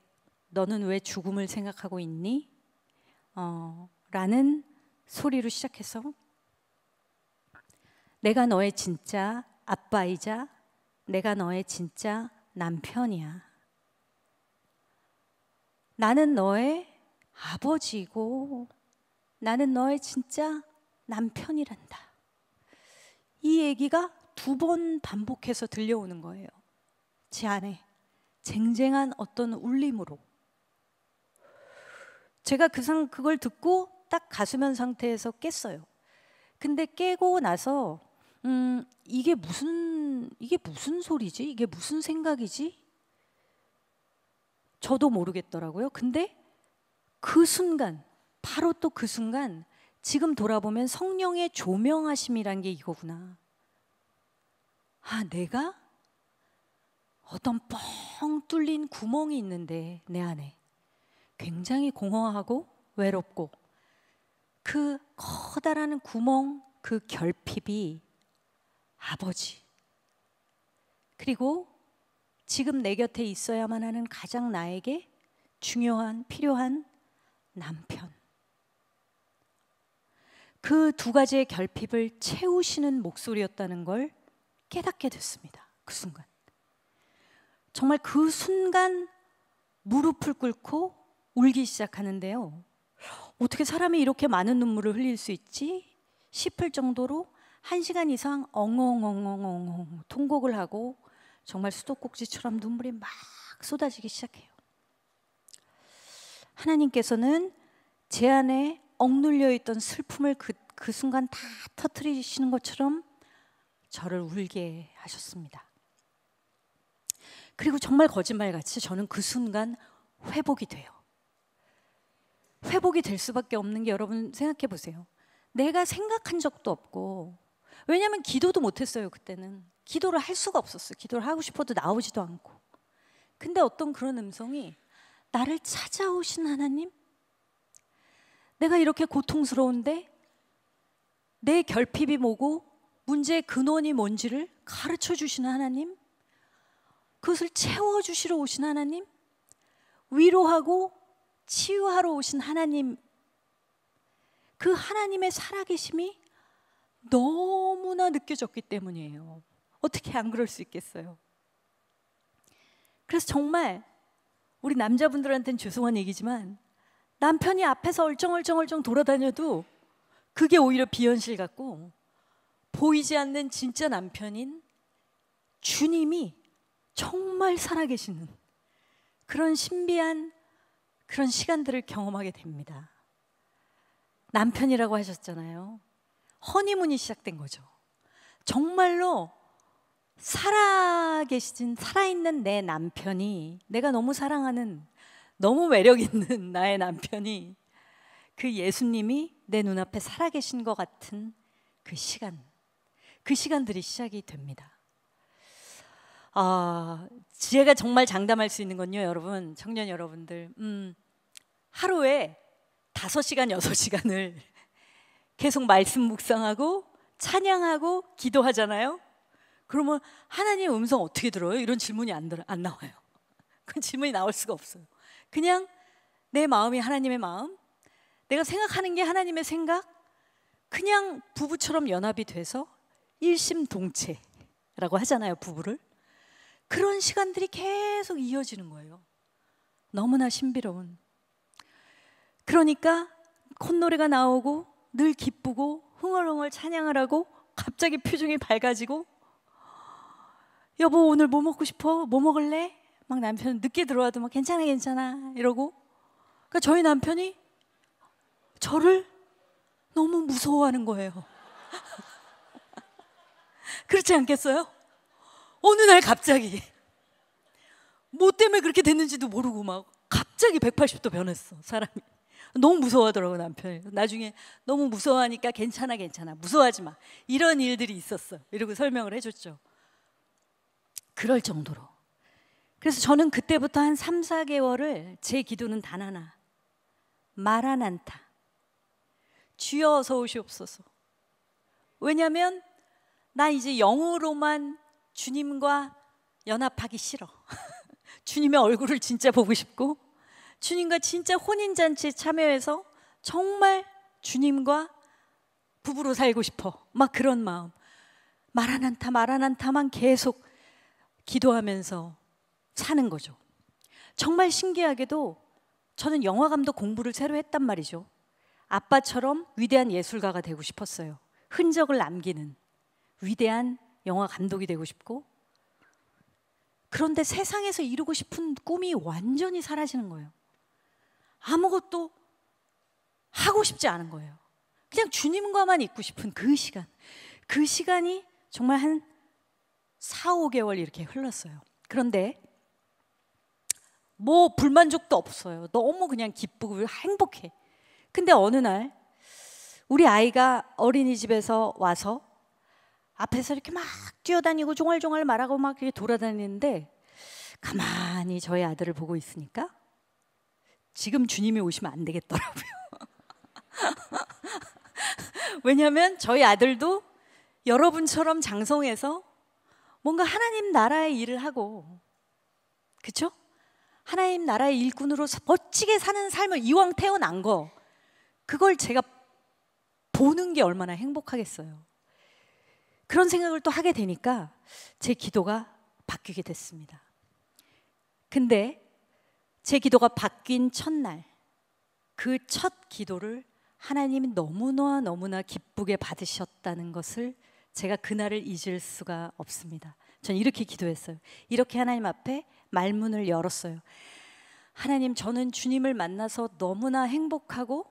너는 왜 죽음을 생각하고 있니? 라는 소리로 시작해서 내가 너의 진짜 아빠이자 내가 너의 진짜 남편이야. 나는 너의 아버지고 나는 너의 진짜 남편이란다. 이 얘기가 2번 반복해서 들려오는 거예요. 제 안에 쟁쟁한 어떤 울림으로. 제가 그걸 듣고 딱 가수면 상태에서 깼어요. 근데 깨고 나서 이게 무슨 소리지? 이게 무슨 생각이지? 저도 모르겠더라고요. 근데 그 순간, 바로 또 그 순간 지금 돌아보면 성령의 조명하심이란 게 이거구나. 아, 내가 어떤 뻥 뚫린 구멍이 있는데 내 안에 굉장히 공허하고 외롭고 그 커다란 구멍, 그 결핍이 아버지, 그리고 지금 내 곁에 있어야만 하는 가장 나에게 중요한, 필요한 남편. 그 2가지의 결핍을 채우시는 목소리였다는 걸 깨닫게 됐습니다. 그 순간. 정말 그 순간 무릎을 꿇고 울기 시작하는데요. 어떻게 사람이 이렇게 많은 눈물을 흘릴 수 있지? 싶을 정도로 1시간 이상 엉엉엉엉엉 통곡을 하고 정말 수도꼭지처럼 눈물이 막 쏟아지기 시작해요. 하나님께서는 제 안에 억눌려 있던 슬픔을 그 순간 다 터뜨리시는 것처럼 저를 울게 하셨습니다. 그리고 정말 거짓말같이 저는 그 순간 회복이 돼요. 회복이 될 수밖에 없는 게, 여러분 생각해 보세요. 내가 생각한 적도 없고, 왜냐하면 기도도 못했어요. 그때는 기도를 할 수가 없었어요. 기도를 하고 싶어도 나오지도 않고. 근데 어떤 그런 음성이 나를 찾아오신 하나님, 내가 이렇게 고통스러운데 내 결핍이 뭐고 문제의 근원이 뭔지를 가르쳐 주시는 하나님, 그것을 채워주시러 오신 하나님, 위로하고 치유하러 오신 하나님, 그 하나님의 살아계심이 너무나 느껴졌기 때문이에요. 어떻게 안 그럴 수 있겠어요? 그래서 정말 우리 남자분들한테는 죄송한 얘기지만 남편이 앞에서 얼쩡얼쩡 돌아다녀도 그게 오히려 비현실 같고, 보이지 않는 진짜 남편인 주님이 정말 살아계시는 그런 신비한 그런 시간들을 경험하게 됩니다. 남편이라고 하셨잖아요. 허니문이 시작된 거죠. 정말로 살아있는 내 남편이, 내가 너무 사랑하는, 너무 매력 있는 나의 남편이, 그 예수님이 내 눈앞에 살아계신 것 같은 그 시간들이 시작이 됩니다. 제가 정말 장담할 수 있는 건요, 여러분, 청년 여러분들, 하루에 5시간, 6시간을 계속 말씀 묵상하고 찬양하고 기도하잖아요. 그러면 하나님 음성 어떻게 들어요? 이런 질문이 안 나와요. 그런 질문이 나올 수가 없어요. 그냥 내 마음이 하나님의 마음, 내가 생각하는 게 하나님의 생각, 그냥 부부처럼 연합이 돼서 일심동체라고 하잖아요, 부부를. 그런 시간들이 계속 이어지는 거예요. 너무나 신비로운. 그러니까 콧노래가 나오고 늘 기쁘고 흥얼흥얼 찬양을 하고 갑자기 표정이 밝아지고, 여보 오늘 뭐 먹고 싶어? 뭐 먹을래? 막 남편은 늦게 들어와도 막 괜찮아 이러고. 그러니까 저희 남편이 저를 너무 무서워하는 거예요. 그렇지 않겠어요? 어느 날 갑자기 뭐 때문에 그렇게 됐는지도 모르고 막 갑자기 180도 변했어, 사람이. 너무 무서워하더라고, 남편이. 나중에 너무 무서워하니까 괜찮아 무서워하지 마, 이런 일들이 있었어, 이러고 설명을 해줬죠. 그럴 정도로. 그래서 저는 그때부터 한 3, 4개월을 제 기도는 단 하나, 마라난타, 주여 어서 오시옵소서. 왜냐하면 나 이제 영으로만 주님과 연합하기 싫어. 주님의 얼굴을 진짜 보고 싶고, 주님과 진짜 혼인잔치에 참여해서 정말 주님과 부부로 살고 싶어, 막 그런 마음. 마라난타만 계속 기도하면서 사는 거죠. 정말 신기하게도 저는 영화 감독 공부를 새로 했단 말이죠. 아빠처럼 위대한 예술가가 되고 싶었어요. 흔적을 남기는 위대한 영화 감독이 되고 싶고, 그런데 세상에서 이루고 싶은 꿈이 완전히 사라지는 거예요. 아무것도 하고 싶지 않은 거예요. 그냥 주님과만 있고 싶은 그 시간, 그 시간이 정말 한 4, 5개월 이렇게 흘렀어요. 그런데 뭐 불만족도 없어요. 너무 그냥 기쁘고 행복해. 근데 어느 날 우리 아이가 어린이집에서 와서 앞에서 이렇게 막 뛰어다니고 종알종알 말하고 막 이렇게 돌아다니는데, 가만히 저희 아들을 보고 있으니까 지금 주님이 오시면 안 되겠더라고요. 왜냐하면 저희 아들도 여러분처럼 장성해서 뭔가 하나님 나라의 일을 하고, 그렇죠? 하나님 나라의 일꾼으로 멋지게 사는 삶을 이왕 태어난 거, 그걸 제가 보는 게 얼마나 행복하겠어요. 그런 생각을 또 하게 되니까 제 기도가 바뀌게 됐습니다. 근데 제 기도가 바뀐 첫날, 그 첫 기도를 하나님이 너무나 기쁘게 받으셨다는 것을 제가 그날을 잊을 수가 없습니다. 전 이렇게 기도했어요. 이렇게 하나님 앞에 말문을 열었어요. 하나님, 저는 주님을 만나서 너무나 행복하고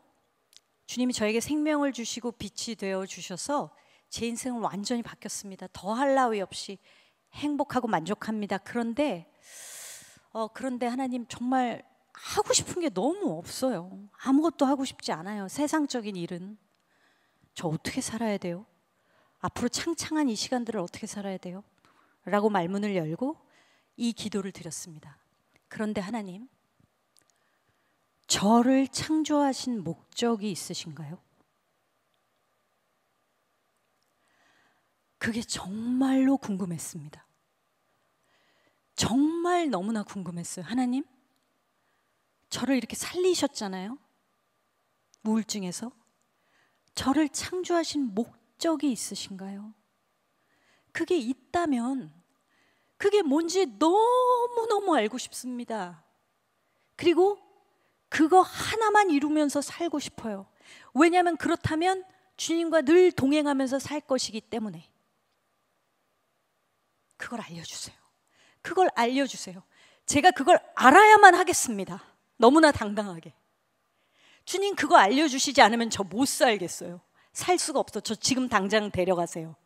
주님이 저에게 생명을 주시고 빛이 되어 주셔서 제 인생은 완전히 바뀌었습니다. 더할 나위 없이 행복하고 만족합니다. 그런데 하나님, 정말 하고 싶은 게 너무 없어요. 아무것도 하고 싶지 않아요. 세상적인 일은. 저 어떻게 살아야 돼요? 앞으로 창창한 이 시간들을 어떻게 살아야 돼요? 라고 말문을 열고 이 기도를 드렸습니다. 그런데 하나님, 저를 창조하신 목적이 있으신가요? 그게 정말로 궁금했습니다. 정말 너무나 궁금했어요. 하나님, 저를 이렇게 살리셨잖아요. 우울증에서. 저를 창조하신 목적이 있으신가요? 그게 있다면 그게 뭔지 너무너무 알고 싶습니다. 그리고 그거 하나만 이루면서 살고 싶어요. 왜냐하면 그렇다면 주님과 늘 동행하면서 살 것이기 때문에. 그걸 알려주세요. 그걸 알려주세요. 제가 그걸 알아야만 하겠습니다. 너무나 당당하게. 주님, 그거 알려주시지 않으면 저 못 살겠어요. 살 수가 없어. 저 지금 당장 데려가세요.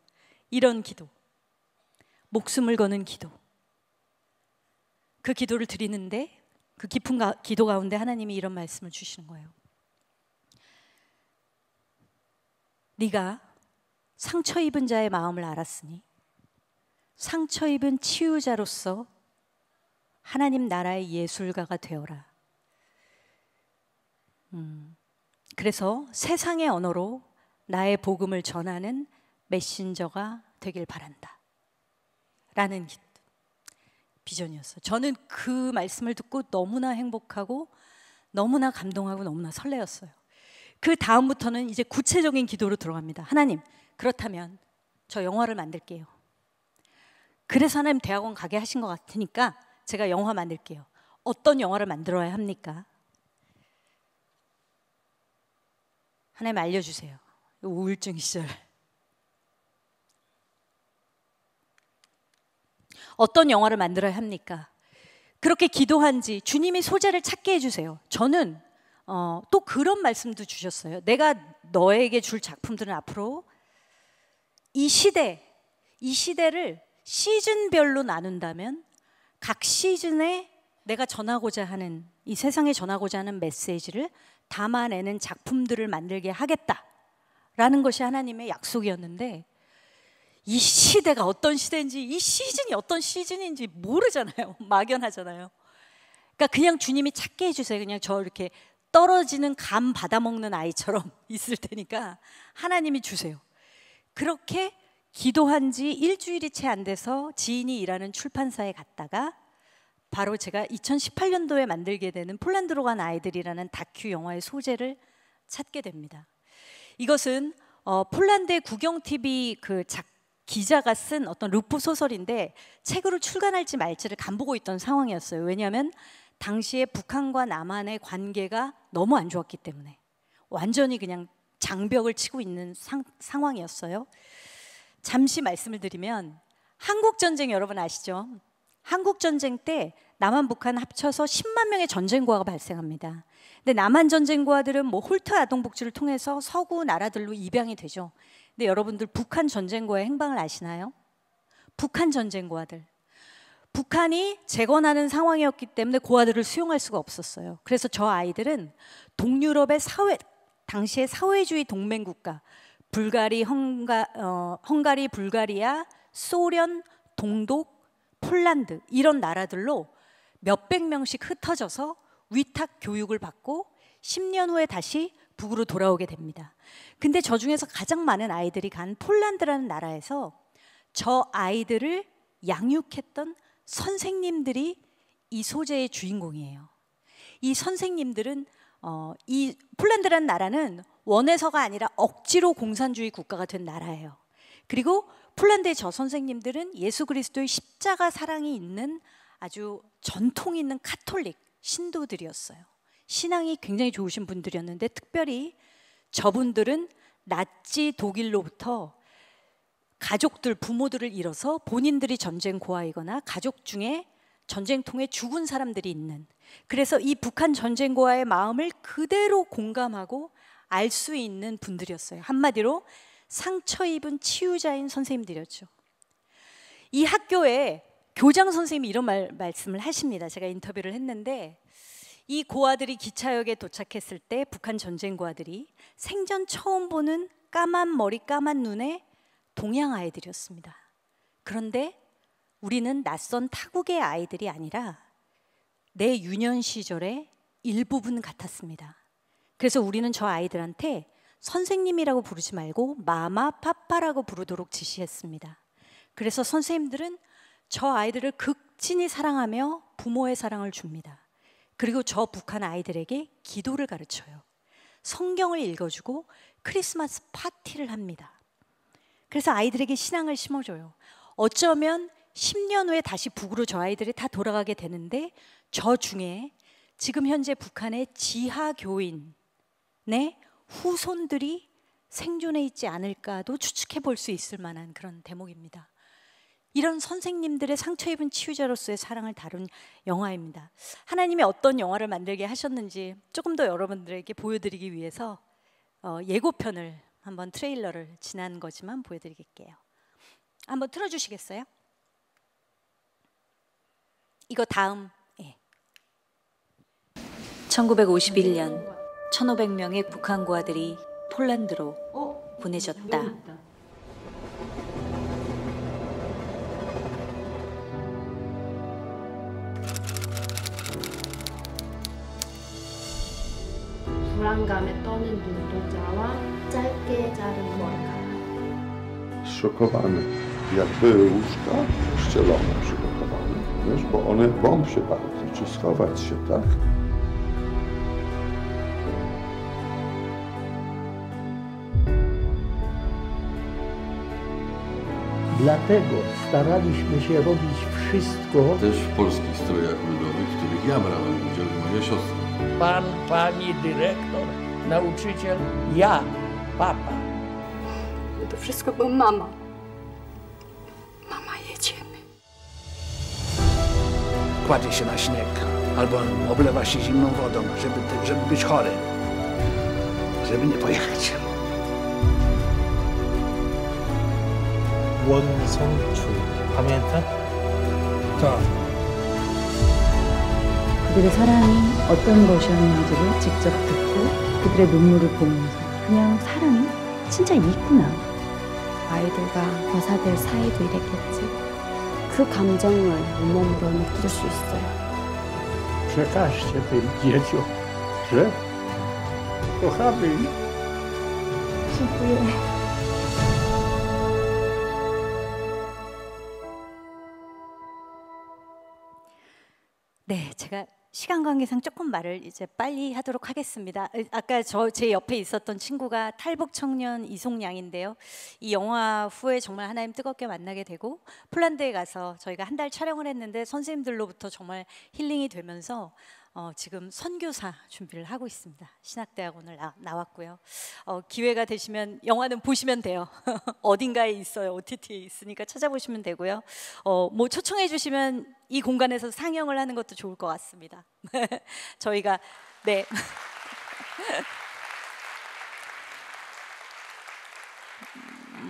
이런 기도, 목숨을 거는 기도. 그 기도를 드리는데, 그 깊은 기도 가운데 하나님이 이런 말씀을 주시는 거예요. 네가 상처 입은 자의 마음을 알았으니 상처 입은 치유자로서 하나님 나라의 예술가가 되어라. 그래서 세상의 언어로 나의 복음을 전하는 메신저가 되길 바란다. 라는 비전이었어요. 저는 그 말씀을 듣고 너무나 행복하고 너무나 감동하고 너무나 설레었어요. 그 다음부터는 이제 구체적인 기도로 들어갑니다. 하나님, 그렇다면 저 영화를 만들게요. 그래서 하나님 대학원 가게 하신 것 같으니까 제가 영화 만들게요. 어떤 영화를 만들어야 합니까? 하나님 알려주세요. 우울증 시절 어떤 영화를 만들어야 합니까? 그렇게 기도한지 주님이 소재를 찾게 해주세요. 저는 또 그런 말씀도 주셨어요. 내가 너에게 줄 작품들은 앞으로 이 시대를 시즌별로 나눈다면 각 시즌에 내가 전하고자 하는, 이 세상에 전하고자 하는 메시지를 담아내는 작품들을 만들게 하겠다라는 것이 하나님의 약속이었는데, 이 시대가 어떤 시대인지, 이 시즌이 어떤 시즌인지 모르잖아요. 막연하잖아요. 그러니까 그냥 주님이 찾게 해주세요. 그냥 저 이렇게 떨어지는 감 받아먹는 아이처럼 있을 테니까 하나님이 주세요. 그렇게 기도한 지 일주일이 채 안 돼서 지인이 일하는 출판사에 갔다가 바로 제가 2018년도에 만들게 되는 폴란드로 간 아이들이라는 다큐 영화의 소재를 찾게 됩니다. 이것은 폴란드의 국영TV 기자가 쓴 어떤 루프 소설인데 책으로 출간할지 말지를 간보고 있던 상황이었어요. 왜냐하면 당시에 북한과 남한의 관계가 너무 안 좋았기 때문에 완전히 그냥 장벽을 치고 있는 상황이었어요. 잠시 말씀을 드리면 한국전쟁 여러분 아시죠? 한국전쟁 때 남한 북한 합쳐서 10만 명의 전쟁고아가 발생합니다. 근데 남한 전쟁고아들은 뭐 홀트 아동복지를 통해서 서구 나라들로 입양이 되죠. 근데 여러분들 북한 전쟁고아의 행방을 아시나요? 북한 전쟁고아들. 북한이 재건하는 상황이었기 때문에 고아들을 수용할 수가 없었어요. 그래서 저 아이들은 동유럽의 당시의 사회주의 동맹국가 헝가리, 불가리아, 소련, 동독, 폴란드 이런 나라들로 몇백 명씩 흩어져서 위탁 교육을 받고 10년 후에 다시 북으로 돌아오게 됩니다. 근데 저 중에서 가장 많은 아이들이 간 폴란드라는 나라에서 저 아이들을 양육했던 선생님들이 이 소재의 주인공이에요. 이 선생님들은 이 폴란드라는 나라는 원해서가 아니라 억지로 공산주의 국가가 된 나라예요. 그리고 폴란드의 저 선생님들은 예수 그리스도의 십자가 사랑이 있는 아주 전통 있는 카톨릭 신도들이었어요. 신앙이 굉장히 좋으신 분들이었는데 특별히 저분들은 나치 독일로부터 가족들, 부모들을 잃어서 본인들이 전쟁 고아이거나 가족 중에 전쟁통에 죽은 사람들이 있는, 그래서 이 북한 전쟁 고아의 마음을 그대로 공감하고 알 수 있는 분들이었어요. 한마디로 상처 입은 치유자인 선생님들이었죠. 이 학교에 교장 선생님이 이런 말씀을 하십니다. 제가 인터뷰를 했는데 이 고아들이 기차역에 도착했을 때 북한 전쟁 고아들이 생전 처음 보는 까만 머리 까만 눈의 동양 아이들이었습니다. 그런데 우리는 낯선 타국의 아이들이 아니라 내 유년 시절의 일부분 같았습니다. 그래서 우리는 저 아이들한테 선생님이라고 부르지 말고 마마 파파라고 부르도록 지시했습니다. 그래서 선생님들은 저 아이들을 극진히 사랑하며 부모의 사랑을 줍니다. 그리고 저 북한 아이들에게 기도를 가르쳐요. 성경을 읽어주고 크리스마스 파티를 합니다. 그래서 아이들에게 신앙을 심어줘요. 어쩌면 10년 후에 다시 북으로 저 아이들이 다 돌아가게 되는데 저 중에 지금 현재 북한의 지하교인의 후손들이 생존해 있지 않을까도 추측해 볼 수 있을 만한 그런 대목입니다. 이런 선생님들의 상처 입은 치유자로서의 사랑을 다룬 영화입니다. 하나님이 어떤 영화를 만들게 하셨는지 조금 더 여러분들에게 보여드리기 위해서 예고편을 한번 트레일러를 지난 거지만 보여드릴게요. 한번 틀어주시겠어요? 이거 다음. 1951년 1,500명의 북한 고아들이 폴란드로 보내졌다. 불안감에 떠는 눈동자와 짧게 자른 머리카락. Szokowane, jakby łóżka ścielone przygotowane, wiesz, bo one boją się bardzo, czy schować się, tak? Dlatego staraliśmy się robić wszystko. Też w polskich strojach ludowych, w których ja brałem udział i moja siostra. Pan, pani dyrektor, nauczyciel, ja, papa. To wszystko, bo mama. Mama, jedziemy. Kładzie się na śnieg albo oblewa się zimną wodą, żeby być chory, żeby nie pojechać. 원성출 pamięta? Tak. 그들의 사랑이 어떤 것이었는지를 직접 듣고 그들의 눈물을 보면서 그냥 사랑이 진짜 있구나. 아이들과 거사들 사이도 이랬겠지. 그 감정을 온몸으로 느낄 수 있어요. Przekażcie tym dzieciom, że kochamy ich. dziękuję. 네, 제가 시간 관계상 조금 말을 이제 빨리 하도록 하겠습니다. 아까 제 옆에 있었던 친구가 탈북 청년 이송양인데요. 이 영화 후에 정말 하나님 뜨겁게 만나게 되고 폴란드에 가서 저희가 한 달 촬영을 했는데 선생님들로부터 정말 힐링이 되면서 지금 선교사 준비를 하고 있습니다. 신학대학원을 나왔고요. 기회가 되시면 영화는 보시면 돼요. 어딘가에 있어요. OTT에 있으니까 찾아보시면 되고요. 뭐 초청해 주시면 이 공간에서 상영을 하는 것도 좋을 것 같습니다. 저희가 네.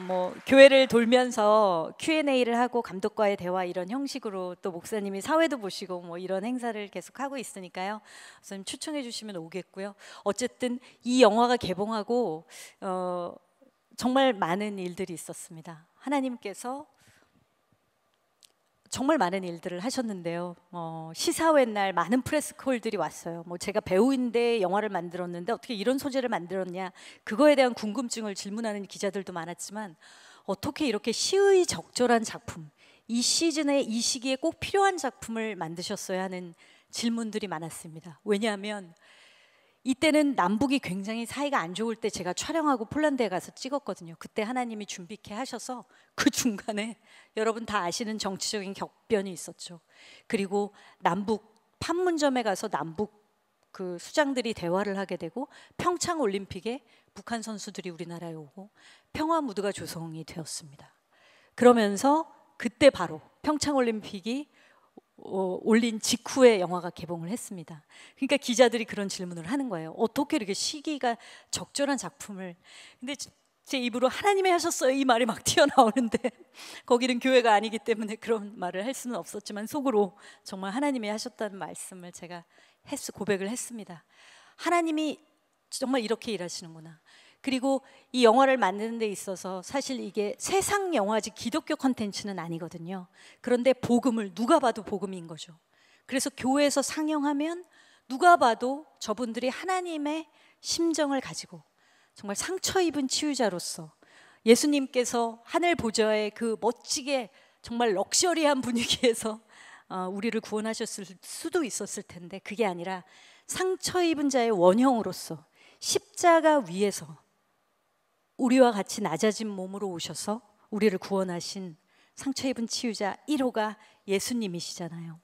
뭐 교회를 돌면서 Q&A를 하고 감독과의 대화 이런 형식으로 또 목사님이 사회도 보시고 뭐 이런 행사를 계속 하고 있으니까요. 선생님 추천해 주시면 오겠고요. 어쨌든 이 영화가 개봉하고 정말 많은 일들이 있었습니다. 하나님께서 정말 많은 일들을 하셨는데요. 시사회 날 많은 프레스콜들이 왔어요. 뭐 제가 배우인데 영화를 만들었는데 어떻게 이런 소재를 만들었냐, 그거에 대한 궁금증을 질문하는 기자들도 많았지만 어떻게 이렇게 시의적절한 작품, 이 시즌에 이 시기에 꼭 필요한 작품을 만드셨어야 하는 질문들이 많았습니다. 왜냐하면 이때는 남북이 굉장히 사이가 안 좋을 때 제가 촬영하고 폴란드에 가서 찍었거든요. 그때 하나님이 준비케 하셔서 그 중간에 여러분 다 아시는 정치적인 격변이 있었죠. 그리고 남북 판문점에 가서 남북 그 수장들이 대화를 하게 되고 평창 올림픽에 북한 선수들이 우리나라에 오고 평화 무드가 조성이 되었습니다. 그러면서 그때 바로 평창 올림픽이 올린 직후에 영화가 개봉을 했습니다. 그러니까 기자들이 그런 질문을 하는 거예요. 어떻게 이렇게 시기가 적절한 작품을. 근데 제 입으로 하나님이 하셨어요 이 말이 막 튀어나오는데 거기는 교회가 아니기 때문에 그런 말을 할 수는 없었지만 속으로 정말 하나님이 하셨다는 말씀을 제가 고백을 했습니다. 하나님이 정말 이렇게 일하시는구나. 그리고 이 영화를 만드는 데 있어서 사실 이게 세상 영화지 기독교 콘텐츠는 아니거든요. 그런데 복음을 누가 봐도 복음인 거죠. 그래서 교회에서 상영하면 누가 봐도 저분들이 하나님의 심정을 가지고 정말 상처 입은 치유자로서 예수님께서 하늘 보좌에 그 멋지게 정말 럭셔리한 분위기에서 우리를 구원하셨을 수도 있었을 텐데 그게 아니라 상처 입은 자의 원형으로서 십자가 위에서 우리와 같이 낮아진 몸으로 오셔서 우리를 구원하신 상처 입은 치유자 1호가 예수님이시잖아요.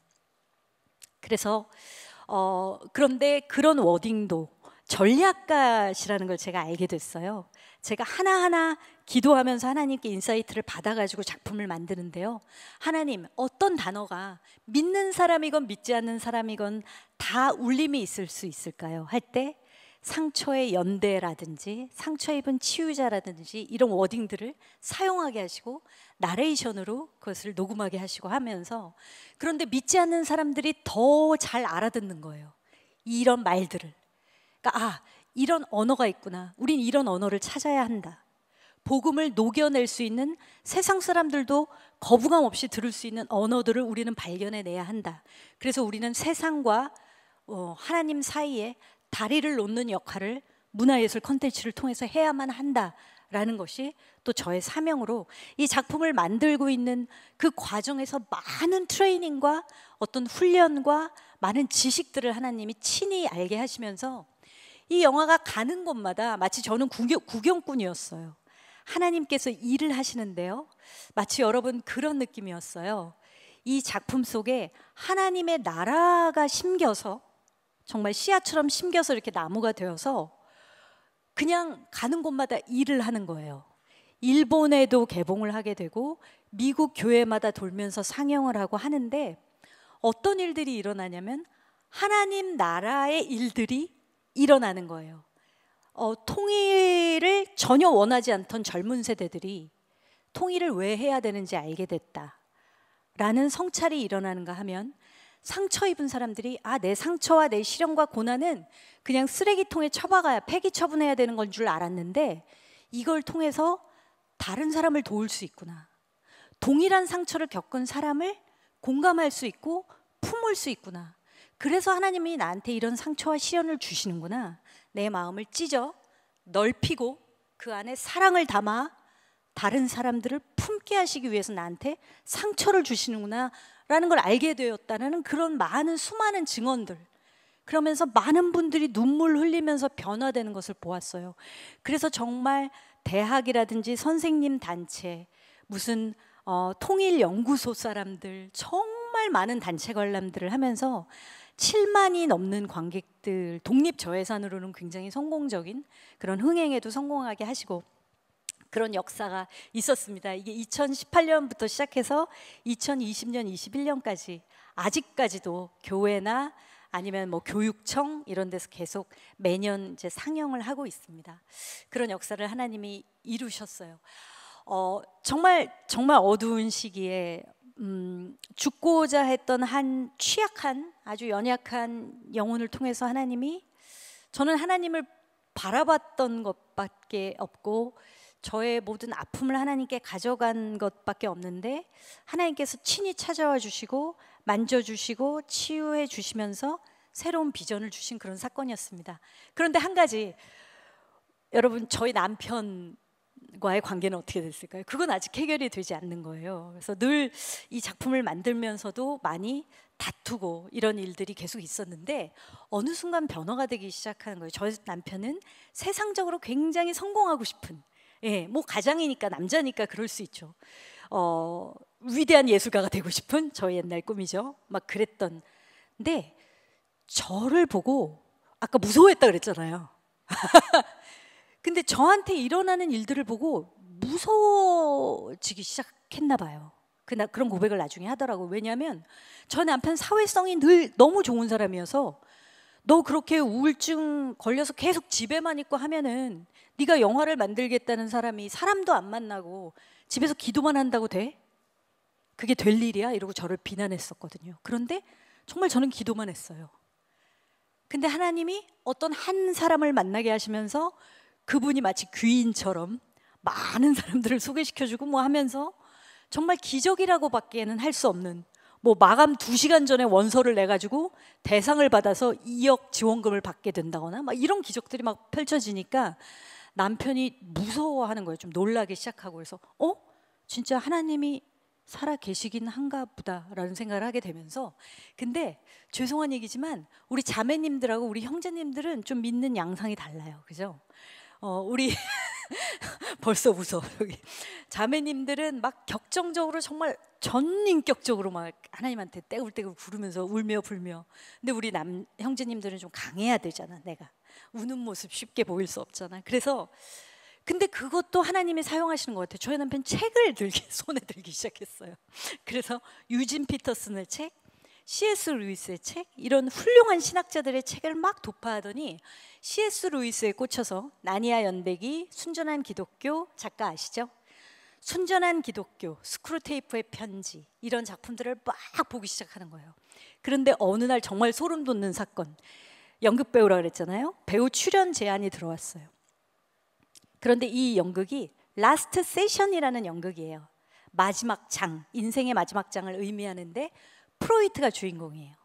그래서 그런데 그런 워딩도 전략가시라는 걸 제가 알게 됐어요. 제가 하나하나 기도하면서 하나님께 인사이트를 받아가지고 작품을 만드는데요. 하나님, 어떤 단어가 믿는 사람이건 믿지 않는 사람이건 다 울림이 있을 수 있을까요? 할 때 상처의 연대라든지 상처 입은 치유자라든지 이런 워딩들을 사용하게 하시고 나레이션으로 그것을 녹음하게 하시고 하면서 그런데 믿지 않는 사람들이 더 잘 알아듣는 거예요. 이런 말들을. 그러니까 이런 언어가 있구나. 우린 이런 언어를 찾아야 한다. 복음을 녹여낼 수 있는 세상 사람들도 거부감 없이 들을 수 있는 언어들을 우리는 발견해내야 한다. 그래서 우리는 세상과 하나님 사이에 다리를 놓는 역할을 문화예술 콘텐츠를 통해서 해야만 한다라는 것이 또 저의 사명으로 이 작품을 만들고 있는 그 과정에서 많은 트레이닝과 어떤 훈련과 많은 지식들을 하나님이 친히 알게 하시면서 이 영화가 가는 곳마다 마치 저는 구경꾼이었어요. 하나님께서 일을 하시는데요. 마치 여러분 그런 느낌이었어요. 이 작품 속에 하나님의 나라가 심겨서 정말 씨앗처럼 심겨서 이렇게 나무가 되어서 그냥 가는 곳마다 일을 하는 거예요. 일본에도 개봉을 하게 되고 미국 교회마다 돌면서 상영을 하고 하는데 어떤 일들이 일어나냐면 하나님 나라의 일들이 일어나는 거예요. 통일을 전혀 원하지 않던 젊은 세대들이 통일을 왜 해야 되는지 알게 됐다라는 성찰이 일어나는가 하면 상처 입은 사람들이 내 상처와 내 시련과 고난은 그냥 쓰레기통에 처박아야 폐기 처분해야 되는 건 줄 알았는데 이걸 통해서 다른 사람을 도울 수 있구나. 동일한 상처를 겪은 사람을 공감할 수 있고 품을 수 있구나. 그래서 하나님이 나한테 이런 상처와 시련을 주시는구나. 내 마음을 찢어 넓히고 그 안에 사랑을 담아 다른 사람들을 품게 하시기 위해서 나한테 상처를 주시는구나 라는 걸 알게 되었다는 그런 많은 수많은 증언들, 그러면서 많은 분들이 눈물 흘리면서 변화되는 것을 보았어요. 그래서 정말 대학이라든지 선생님 단체, 무슨 통일연구소 사람들, 정말 많은 단체 관람들을 하면서 7만이 넘는 관객들, 독립저예산으로는 굉장히 성공적인 그런 흥행에도 성공하게 하시고 그런 역사가 있었습니다. 이게 2018년부터 시작해서 2020년, 21년까지 아직까지도 교회나 아니면 뭐 교육청 이런 데서 계속 매년 이제 상영을 하고 있습니다. 그런 역사를 하나님이 이루셨어요. 정말 어두운 시기에 죽고자 했던 한 취약한 아주 연약한 영혼을 통해서 하나님이, 저는 하나님을 바라봤던 것밖에 없고 저의 모든 아픔을 하나님께 가져간 것밖에 없는데 하나님께서 친히 찾아와 주시고 만져주시고 치유해 주시면서 새로운 비전을 주신 그런 사건이었습니다. 그런데 한 가지, 여러분, 저희 남편과의 관계는 어떻게 됐을까요? 그건 아직 해결이 되지 않는 거예요. 그래서 늘 이 작품을 만들면서도 많이 다투고 이런 일들이 계속 있었는데 어느 순간 변화가 되기 시작하는 거예요. 저희 남편은 세상적으로 굉장히 성공하고 싶은, 뭐 가장이니까 남자니까 그럴 수 있죠. 위대한 예술가가 되고 싶은 저의 옛날 꿈이죠. 막 그랬던. 근데 저를 보고 아까 무서워했다 그랬잖아요. 근데 저한테 일어나는 일들을 보고 무서워지기 시작했나 봐요. 그런 고백을 나중에 하더라고요. 왜냐하면 저 남편 사회성이 늘 너무 좋은 사람이어서 너 그렇게 우울증 걸려서 계속 집에만 있고 하면은 네가 영화를 만들겠다는 사람이 사람도 안 만나고 집에서 기도만 한다고 돼? 그게 될 일이야? 이러고 저를 비난했었거든요. 그런데 정말 저는 기도만 했어요. 근데 하나님이 어떤 한 사람을 만나게 하시면서 그분이 마치 귀인처럼 많은 사람들을 소개시켜주고 뭐 하면서 정말 기적이라고 밖에는 할 수 없는, 뭐 마감 2시간 전에 원서를 내가지고 대상을 받아서 2억 지원금을 받게 된다거나 막 이런 기적들이 막 펼쳐지니까 남편이 무서워하는 거예요. 좀 놀라기 시작하고. 그래서 진짜 하나님이 살아 계시긴 한가 보다라는 생각을 하게 되면서, 근데 죄송한 얘기지만 우리 자매님들하고 우리 형제님들은 좀 믿는 양상이 달라요. 그죠? 우리 벌써 웃어. 여기 자매님들은 막 격정적으로 정말 전인격적으로 막 하나님한테 떼굴떼굴 구르면서 울며 불며. 근데 우리 형제님들은 좀 강해야 되잖아. 내가 우는 모습 쉽게 보일 수 없잖아. 그래서 근데 그것도 하나님이 사용하시는 것 같아요. 저희 남편 책을 손에 들기 시작했어요. 그래서 유진 피터슨의 책, C.S. 루이스의 책, 이런 훌륭한 신학자들의 책을 막 도파하더니 C.S. 루이스에 꽂혀서 나니아 연대기, 순전한 기독교, 작가 아시죠? 순전한 기독교, 스크루테이프의 편지, 이런 작품들을 막 보기 시작하는 거예요. 그런데 어느 날 정말 소름 돋는 사건, 연극배우라 그랬잖아요. 배우 출연 제안이 들어왔어요. 그런데 이 연극이 라스트 세션이라는 연극이에요. 마지막 장, 인생의 마지막 장을 의미하는데 프로이트가 주인공이에요.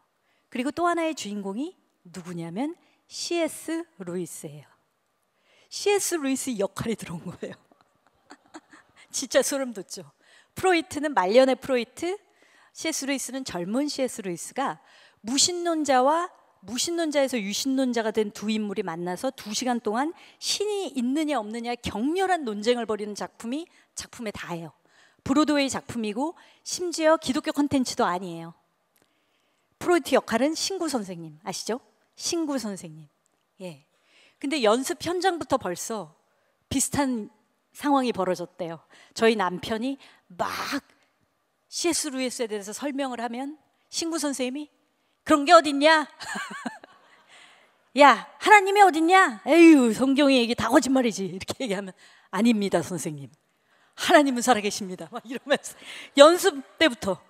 그리고 또 하나의 주인공이 누구냐면 C.S. 루이스예요. C.S. 루이스 역할이 들어온 거예요. 진짜 소름 돋죠. 프로이트는 말년의 프로이트, C.S. 루이스는 젊은 C.S. 루이스가 무신론자와 무신론자에서 유신론자가 된 두 인물이 만나서 2시간 동안 신이 있느냐 없느냐 격렬한 논쟁을 벌이는 작품이 작품의 다예요. 브로드웨이 작품이고 심지어 기독교 콘텐츠도 아니에요. 프로이트 역할은 신구 선생님 아시죠? 신구 선생님. 예. 근데 연습 현장부터 벌써 비슷한 상황이 벌어졌대요. 저희 남편이 막 C.S. 루이스에 대해서 설명을 하면 신구 선생님이 그런 게 어딨냐? 야, 하나님이 어딨냐? 에휴, 성경의 얘기 다 거짓말이지. 이렇게 얘기하면 아닙니다, 선생님. 하나님은 살아계십니다. 막 이러면서 연습 때부터.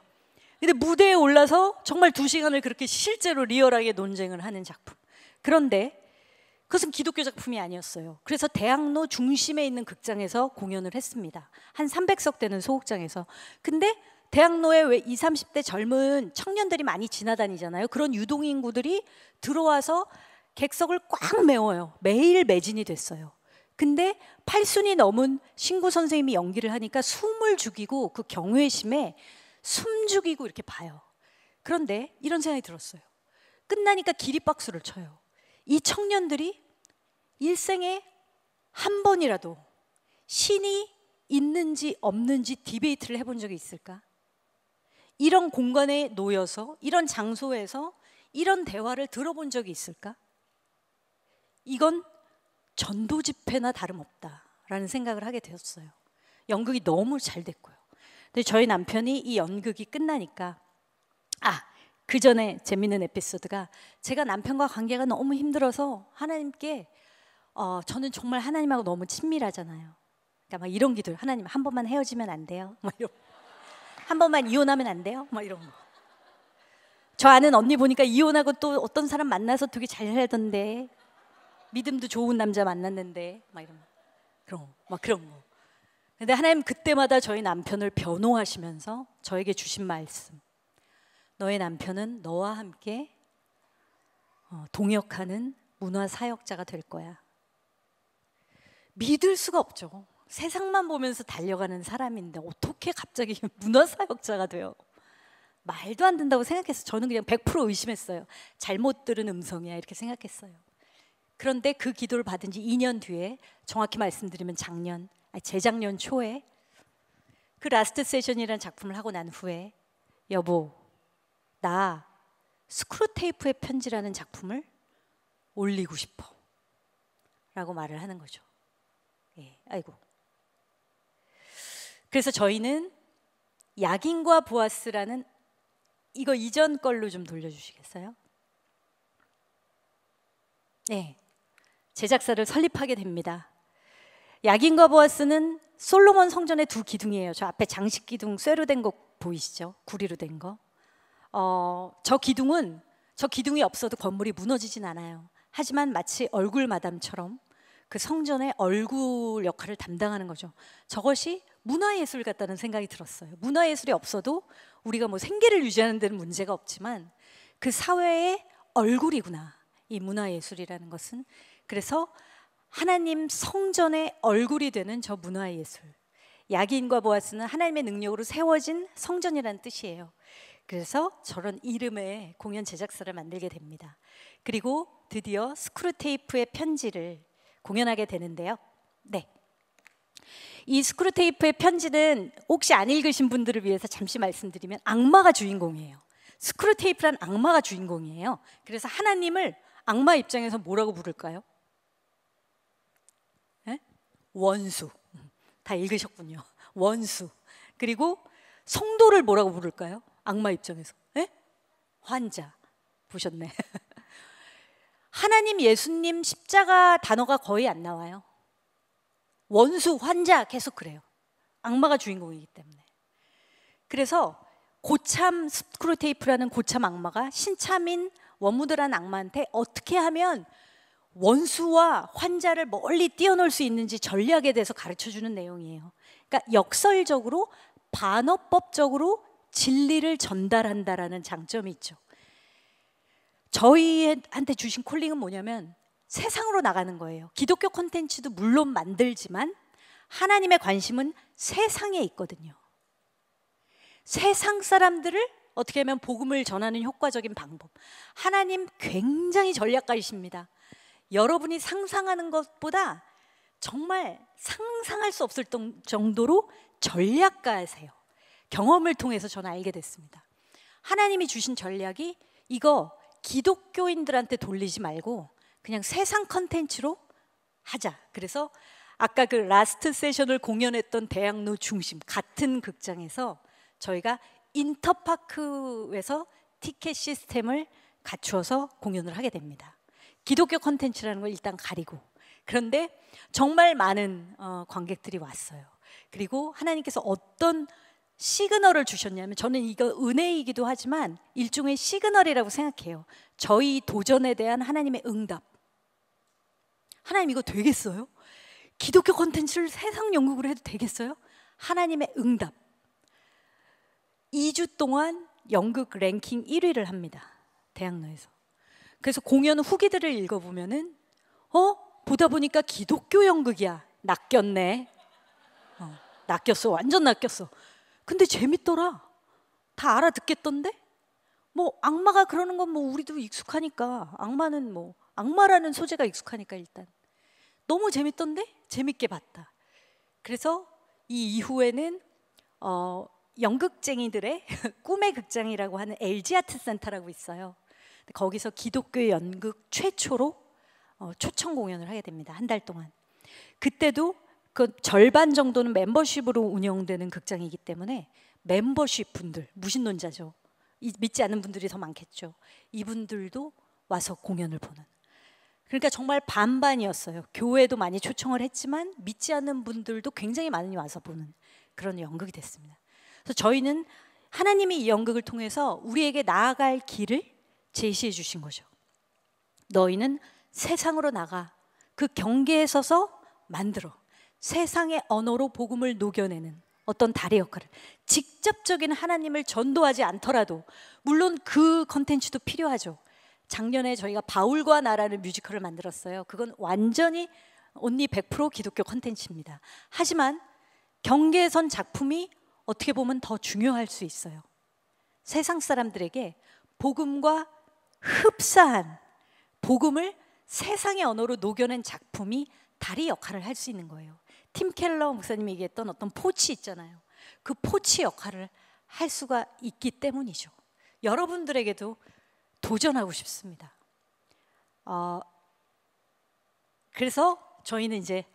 근데 무대에 올라서 정말 2시간을 그렇게 실제로 리얼하게 논쟁을 하는 작품. 그런데 그것은 기독교 작품이 아니었어요. 그래서 대학로 중심에 있는 극장에서 공연을 했습니다. 한 300석 되는 소극장에서. 근데 대학로에 왜 20, 30대 젊은 청년들이 많이 지나다니잖아요. 그런 유동인구들이 들어와서 객석을 꽉 메워요. 매일 매진이 됐어요. 근데 8순이 넘은 신구 선생님이 연기를 하니까 숨을 죽이고 그 경외심에 숨 죽이고 이렇게 봐요. 그런데 이런 생각이 들었어요. 끝나니까 기립박수를 쳐요. 이 청년들이 일생에 한 번이라도 신이 있는지 없는지 디베이트를 해본 적이 있을까? 이런 공간에 놓여서, 이런 장소에서 이런 대화를 들어본 적이 있을까? 이건 전도 집회나 다름없다라는 생각을 하게 되었어요. 연극이 너무 잘 됐고요. 근데 저희 남편이 이 연극이 끝나니까, 그 전에 재밌는 에피소드가, 제가 남편과 관계가 너무 힘들어서 하나님께 저는 정말 하나님하고 너무 친밀하잖아요. 그러니까 막 이런 기도를, 하나님 한 번만 헤어지면 안 돼요? 막 이런, 한 번만 이혼하면 안 돼요? 막 이런 거. 저 아는 언니 보니까 이혼하고 또 어떤 사람 만나서 되게 잘 살던데, 믿음도 좋은 남자 만났는데, 막 이런 거. 그런 거. 근데 하나님 그때마다 저희 남편을 변호하시면서 저에게 주신 말씀, 너의 남편은 너와 함께 동역하는 문화 사역자가 될 거야. 믿을 수가 없죠. 세상만 보면서 달려가는 사람인데 어떻게 갑자기 문화 사역자가 돼요? 말도 안 된다고 생각했어요. 저는 그냥 100% 의심했어요. 잘못 들은 음성이야 이렇게 생각했어요. 그런데 그 기도를 받은 지 2년 뒤에, 정확히 말씀드리면 재작년 초에 그 라스트 세션이라는 작품을 하고 난 후에, 여보, 나 스크루테이프의 편지라는 작품을 올리고 싶어 라고 말을 하는 거죠. 아이고. 그래서 저희는 야긴과 보아스라는, 이거 이전 걸로 좀 돌려주시겠어요? 네, 제작사를 설립하게 됩니다. 야긴과 보아스는 솔로몬 성전의 두 기둥이에요. 저 앞에 장식 기둥 쇠로 된 거 보이시죠? 구리로 된 거. 저 기둥이 없어도 건물이 무너지진 않아요. 하지만 마치 얼굴 마담처럼 그 성전의 얼굴 역할을 담당하는 거죠. 저것이 문화예술 같다는 생각이 들었어요. 문화예술이 없어도 우리가 뭐 생계를 유지하는 데는 문제가 없지만 그 사회의 얼굴이구나, 이 문화예술이라는 것은. 그래서 하나님 성전의 얼굴이 되는 저 문화예술, 야긴과 보아스는 하나님의 능력으로 세워진 성전이라는 뜻이에요. 그래서 저런 이름의 공연 제작사를 만들게 됩니다. 그리고 드디어 스크루테이프의 편지를 공연하게 되는데요. 네, 이 스크루테이프의 편지는 혹시 안 읽으신 분들을 위해서 잠시 말씀드리면, 악마가 주인공이에요. 스크루테이프란 악마가 주인공이에요. 그래서 하나님을 악마 입장에서 뭐라고 부를까요? 네? 원수. 다 읽으셨군요. 원수. 그리고 성도를 뭐라고 부를까요? 악마 입장에서. 네? 환자. 보셨네. 하나님, 예수님, 십자가 단어가 거의 안 나와요. 원수, 환자 계속 그래요. 악마가 주인공이기 때문에. 그래서 고참 스크루테이프라는 고참 악마가 신참인 원무드라는 악마한테 어떻게 하면 원수와 환자를 멀리 뛰어놀 수 있는지 전략에 대해서 가르쳐주는 내용이에요. 그러니까 역설적으로, 반어법적으로 진리를 전달한다라는 장점이 있죠. 저희한테 주신 콜링은 뭐냐면 세상으로 나가는 거예요. 기독교 콘텐츠도 물론 만들지만 하나님의 관심은 세상에 있거든요. 세상 사람들을 어떻게 하면 복음을 전하는 효과적인 방법. 하나님 굉장히 전략가이십니다. 여러분이 상상하는 것보다 정말 상상할 수 없을 정도로 전략가세요. 경험을 통해서 저는 알게 됐습니다. 하나님이 주신 전략이 이거 기독교인들한테 돌리지 말고 그냥 세상 컨텐츠로 하자. 그래서 아까 그 라스트 세션을 공연했던 대학로 중심 같은 극장에서 저희가 인터파크에서 티켓 시스템을 갖추어서 공연을 하게 됩니다. 기독교 컨텐츠라는 걸 일단 가리고. 그런데 정말 많은 관객들이 왔어요. 그리고 하나님께서 어떤 시그널을 주셨냐면, 저는 이거 은혜이기도 하지만 일종의 시그널이라고 생각해요. 저희 도전에 대한 하나님의 응답. 하나님 이거 되겠어요? 기독교 콘텐츠를 세상 연극으로 해도 되겠어요? 하나님의 응답. 2주 동안 연극 랭킹 1위를 합니다. 대학로에서. 그래서 공연 후기들을 읽어보면은 보다 보니까 기독교 연극이야. 낚였네. 낚였어. 완전 낚였어. 근데 재밌더라. 다 알아듣겠던데? 뭐 악마가 그러는 건 뭐 우리도 익숙하니까, 악마는 뭐 악마라는 소재가 익숙하니까 일단 너무 재밌던데? 재밌게 봤다. 그래서 이 이후에는 연극쟁이들의 꿈의 극장이라고 하는 LG 아트센터라고 있어요. 거기서 기독교 연극 최초로 초청 공연을 하게 됩니다. 한 달 동안. 그때도 그 절반 정도는 멤버십으로 운영되는 극장이기 때문에 멤버십 분들, 무신론자죠. 믿지 않는 분들이 더 많겠죠. 이분들도 와서 공연을 보는. 그러니까 정말 반반이었어요. 교회도 많이 초청을 했지만 믿지 않는 분들도 굉장히 많이 와서 보는 그런 연극이 됐습니다. 그래서 저희는 하나님이 이 연극을 통해서 우리에게 나아갈 길을 제시해 주신 거죠. 너희는 세상으로 나가 그 경계에 서서 만들어 세상의 언어로 복음을 녹여내는 어떤 다리 역할을, 직접적인 하나님을 전도하지 않더라도 물론 그 컨텐츠도 필요하죠. 작년에 저희가 바울과 나라는 뮤지컬을 만들었어요. 그건 완전히 온리 100% 기독교 컨텐츠입니다. 하지만 경계에 선 작품이 어떻게 보면 더 중요할 수 있어요. 세상 사람들에게 복음과 흡사한 복음을 세상의 언어로 녹여낸 작품이 다리 역할을 할 수 있는 거예요. 팀 켈러 목사님이 얘기했던 어떤 포치 있잖아요. 그 포치 역할을 할 수가 있기 때문이죠. 여러분들에게도 도전하고 싶습니다. 그래서 저희는 이제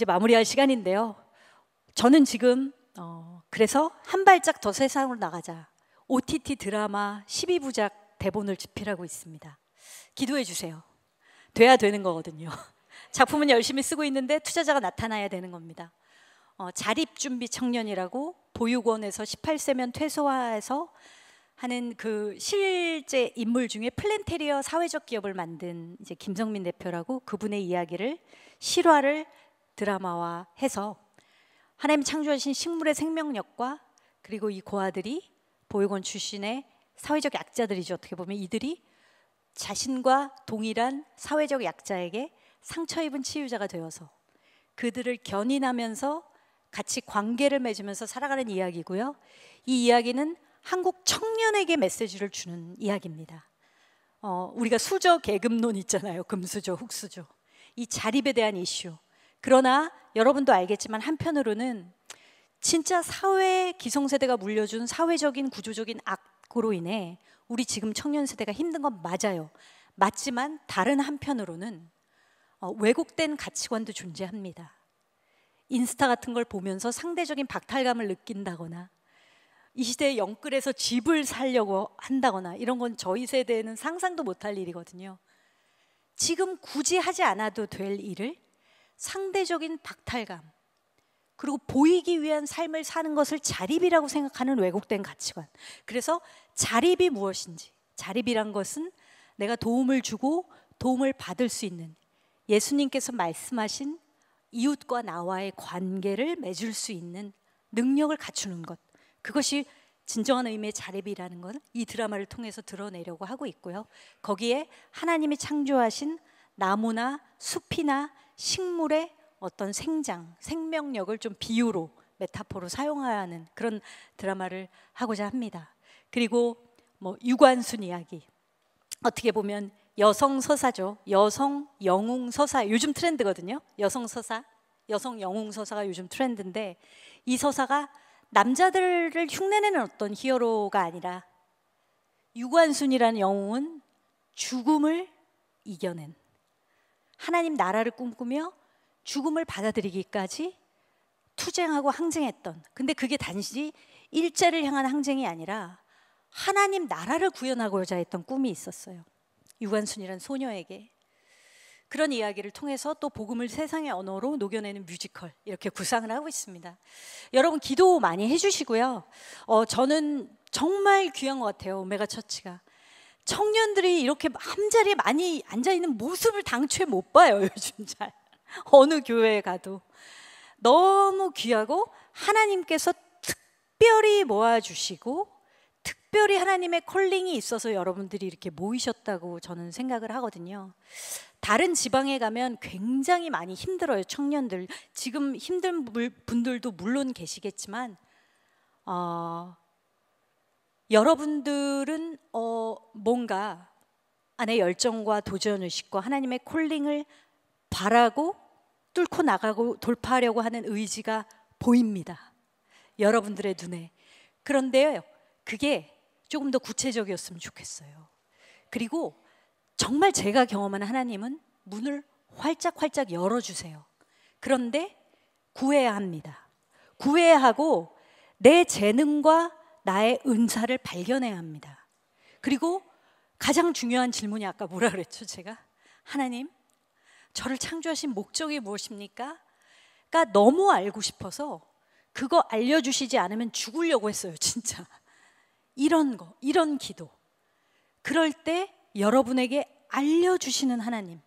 마무리할 시간인데요. 저는 지금 그래서 한 발짝 더 세상으로 나가자. OTT 드라마 12부작 대본을 집필하고 있습니다. 기도해 주세요. 돼야 되는 거거든요. 작품은 열심히 쓰고 있는데 투자자가 나타나야 되는 겁니다. 자립준비 청년이라고 보육원에서 18세면 퇴소해서 하는 그 실제 인물 중에 플랜테리어 사회적 기업을 만든 이제 김성민 대표라고, 그분의 이야기를 실화를 드라마화해서 하나님 창조하신 식물의 생명력과, 그리고 이 고아들이 보육원 출신의 사회적 약자들이죠. 어떻게 보면 이들이 자신과 동일한 사회적 약자에게 상처 입은 치유자가 되어서 그들을 견인하면서 같이 관계를 맺으면서 살아가는 이야기고요. 이 이야기는 한국 청년에게 메시지를 주는 이야기입니다. 우리가 수저 계급론 있잖아요. 금수저, 흙수저. 이 자립에 대한 이슈. 그러나 여러분도 알겠지만 한편으로는 진짜 사회 기성세대가 물려준 사회적인 구조적인 악으로 인해 우리 지금 청년 세대가 힘든 건 맞아요. 맞지만 다른 한편으로는 왜곡된 가치관도 존재합니다. 인스타 같은 걸 보면서 상대적인 박탈감을 느낀다거나 이 시대에 영끌에서 집을 사려고 한다거나 이런 건 저희 세대에는 상상도 못할 일이거든요. 지금 굳이 하지 않아도 될 일을 상대적인 박탈감, 그리고 보이기 위한 삶을 사는 것을 자립이라고 생각하는 왜곡된 가치관. 그래서 자립이 무엇인지, 자립이란 것은 내가 도움을 주고 도움을 받을 수 있는, 예수님께서 말씀하신 이웃과 나와의 관계를 맺을 수 있는 능력을 갖추는 것, 그것이 진정한 의미의 자립이라는 걸 이 드라마를 통해서 드러내려고 하고 있고요. 거기에 하나님이 창조하신 나무나 숲이나 식물의 어떤 생장, 생명력을 좀 비유로, 메타포로 사용하는 그런 드라마를 하고자 합니다. 그리고 유관순 이야기, 어떻게 보면 여성 서사죠. 여성 영웅 서사, 요즘 트렌드거든요. 여성 서사, 여성 영웅 서사가 요즘 트렌드인데, 이 서사가 남자들을 흉내내는 어떤 히어로가 아니라 유관순이라는 영웅은 죽음을 이겨낸, 하나님 나라를 꿈꾸며 죽음을 받아들이기까지 투쟁하고 항쟁했던, 근데 그게 단지 일자를 향한 항쟁이 아니라 하나님 나라를 구현하고자 했던 꿈이 있었어요. 유관순이라는 소녀에게. 그런 이야기를 통해서 또 복음을 세상의 언어로 녹여내는 뮤지컬, 이렇게 구상을 하고 있습니다. 여러분 기도 많이 해주시고요. 저는 정말 귀한 것 같아요. 오메가 처치가. 청년들이 이렇게 한자리에 많이 앉아있는 모습을 당초에 못 봐요. 요즘 잘. 어느 교회에 가도. 너무 귀하고 하나님께서 특별히 모아주시고 특별히 하나님의 컬링이 있어서 여러분들이 이렇게 모이셨다고 저는 생각을 하거든요. 다른 지방에 가면 굉장히 많이 힘들어요. 청년들 지금 힘든 분들도 물론 계시겠지만 여러분들은 뭔가 안에 열정과 도전의식과 하나님의 콜링을 바라고 뚫고 나가고 돌파하려고 하는 의지가 보입니다. 여러분들의 눈에. 그런데요, 그게 조금 더 구체적이었으면 좋겠어요. 그리고 정말 제가 경험한 하나님은 문을 활짝활짝 열어주세요. 그런데 구해야 합니다. 구해야 하고 내 재능과 나의 은사를 발견해야 합니다. 그리고 가장 중요한 질문이 아까 뭐라 그랬죠? 제가 하나님, 저를 창조하신 목적이 무엇입니까? 그러니까 너무 알고 싶어서 그거 알려주시지 않으면 죽으려고 했어요. 진짜 이런 거, 이런 기도. 그럴 때 여러분에게 알려주시는 하나님,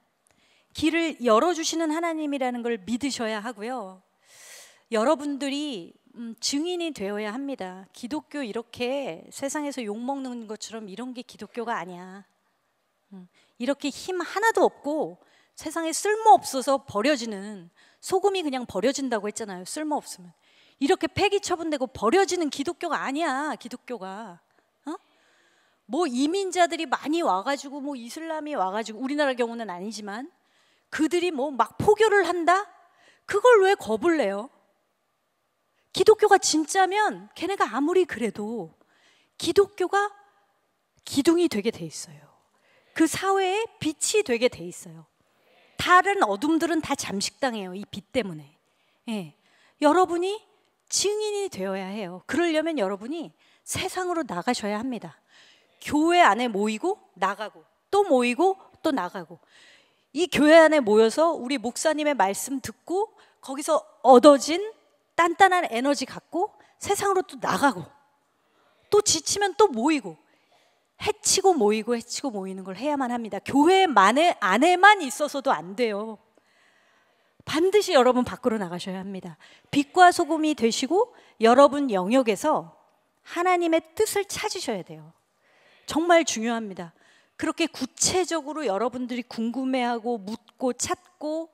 길을 열어주시는 하나님이라는 걸 믿으셔야 하고요. 여러분들이 증인이 되어야 합니다. 기독교 이렇게 세상에서 욕먹는 것처럼 이런 게 기독교가 아니야. 이렇게 힘 하나도 없고 세상에 쓸모없어서 버려지는, 소금이 그냥 버려진다고 했잖아요. 쓸모없으면. 이렇게 폐기 처분되고 버려지는 기독교가 아니야. 기독교가. 뭐 이민자들이 많이 와가지고 뭐 이슬람이 와가지고, 우리나라 경우는 아니지만 그들이 뭐 막 포교를 한다? 그걸 왜 겁을 내요? 기독교가 진짜면 걔네가 아무리 그래도 기독교가 기둥이 되게 돼 있어요. 그 사회에 빛이 되게 돼 있어요. 다른 어둠들은 다 잠식당해요. 이 빛 때문에. 예. 여러분이 증인이 되어야 해요. 그러려면 여러분이 세상으로 나가셔야 합니다. 교회 안에 모이고 나가고 또 모이고 또 나가고, 이 교회 안에 모여서 우리 목사님의 말씀 듣고 거기서 얻어진 단단한 에너지 갖고 세상으로 또 나가고, 또 지치면 또 모이고, 해치고 모이고 해치고 모이는 걸 해야만 합니다. 교회 안에만 있어서도 안 돼요. 반드시 여러분 밖으로 나가셔야 합니다. 빛과 소금이 되시고 여러분 영역에서 하나님의 뜻을 찾으셔야 돼요. 정말 중요합니다. 그렇게 구체적으로 여러분들이 궁금해하고 묻고 찾고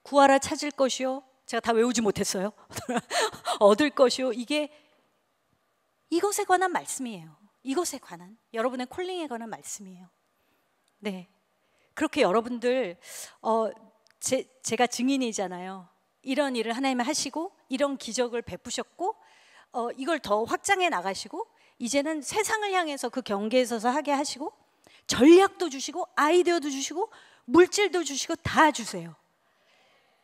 구하라 찾을 것이요, 제가 다 외우지 못했어요. 얻을 것이요, 이것에 관한 말씀이에요. 이것에 관한, 여러분의 콜링에 관한 말씀이에요. 네, 그렇게 여러분들 제가 증인이잖아요. 이런 일을 하나님이 하시고 이런 기적을 베푸셨고 이걸 더 확장해 나가시고 이제는 세상을 향해서 그 경계에 서서 하게 하시고 전략도 주시고 아이디어도 주시고 물질도 주시고 다 주세요.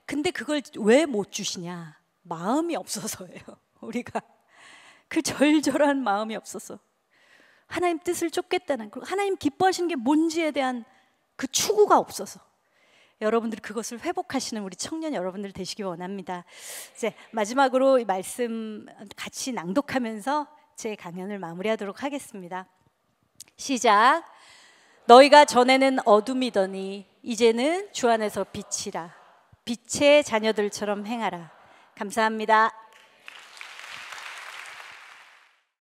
근데 그걸 왜 못 주시냐? 마음이 없어서예요. 우리가 그 절절한 마음이 없어서, 하나님 뜻을 쫓겠다는, 하나님 기뻐하시는 게 뭔지에 대한 그 추구가 없어서. 여러분들이 그것을 회복하시는 우리 청년 여러분들 되시기 원합니다. 이제 마지막으로 이 말씀 같이 낭독하면서 제 강연을 마무리하도록 하겠습니다. 시작. 너희가 전에는 어둠이더니 이제는 주 안에서 빛이라. 빛의 자녀들처럼 행하라. 감사합니다.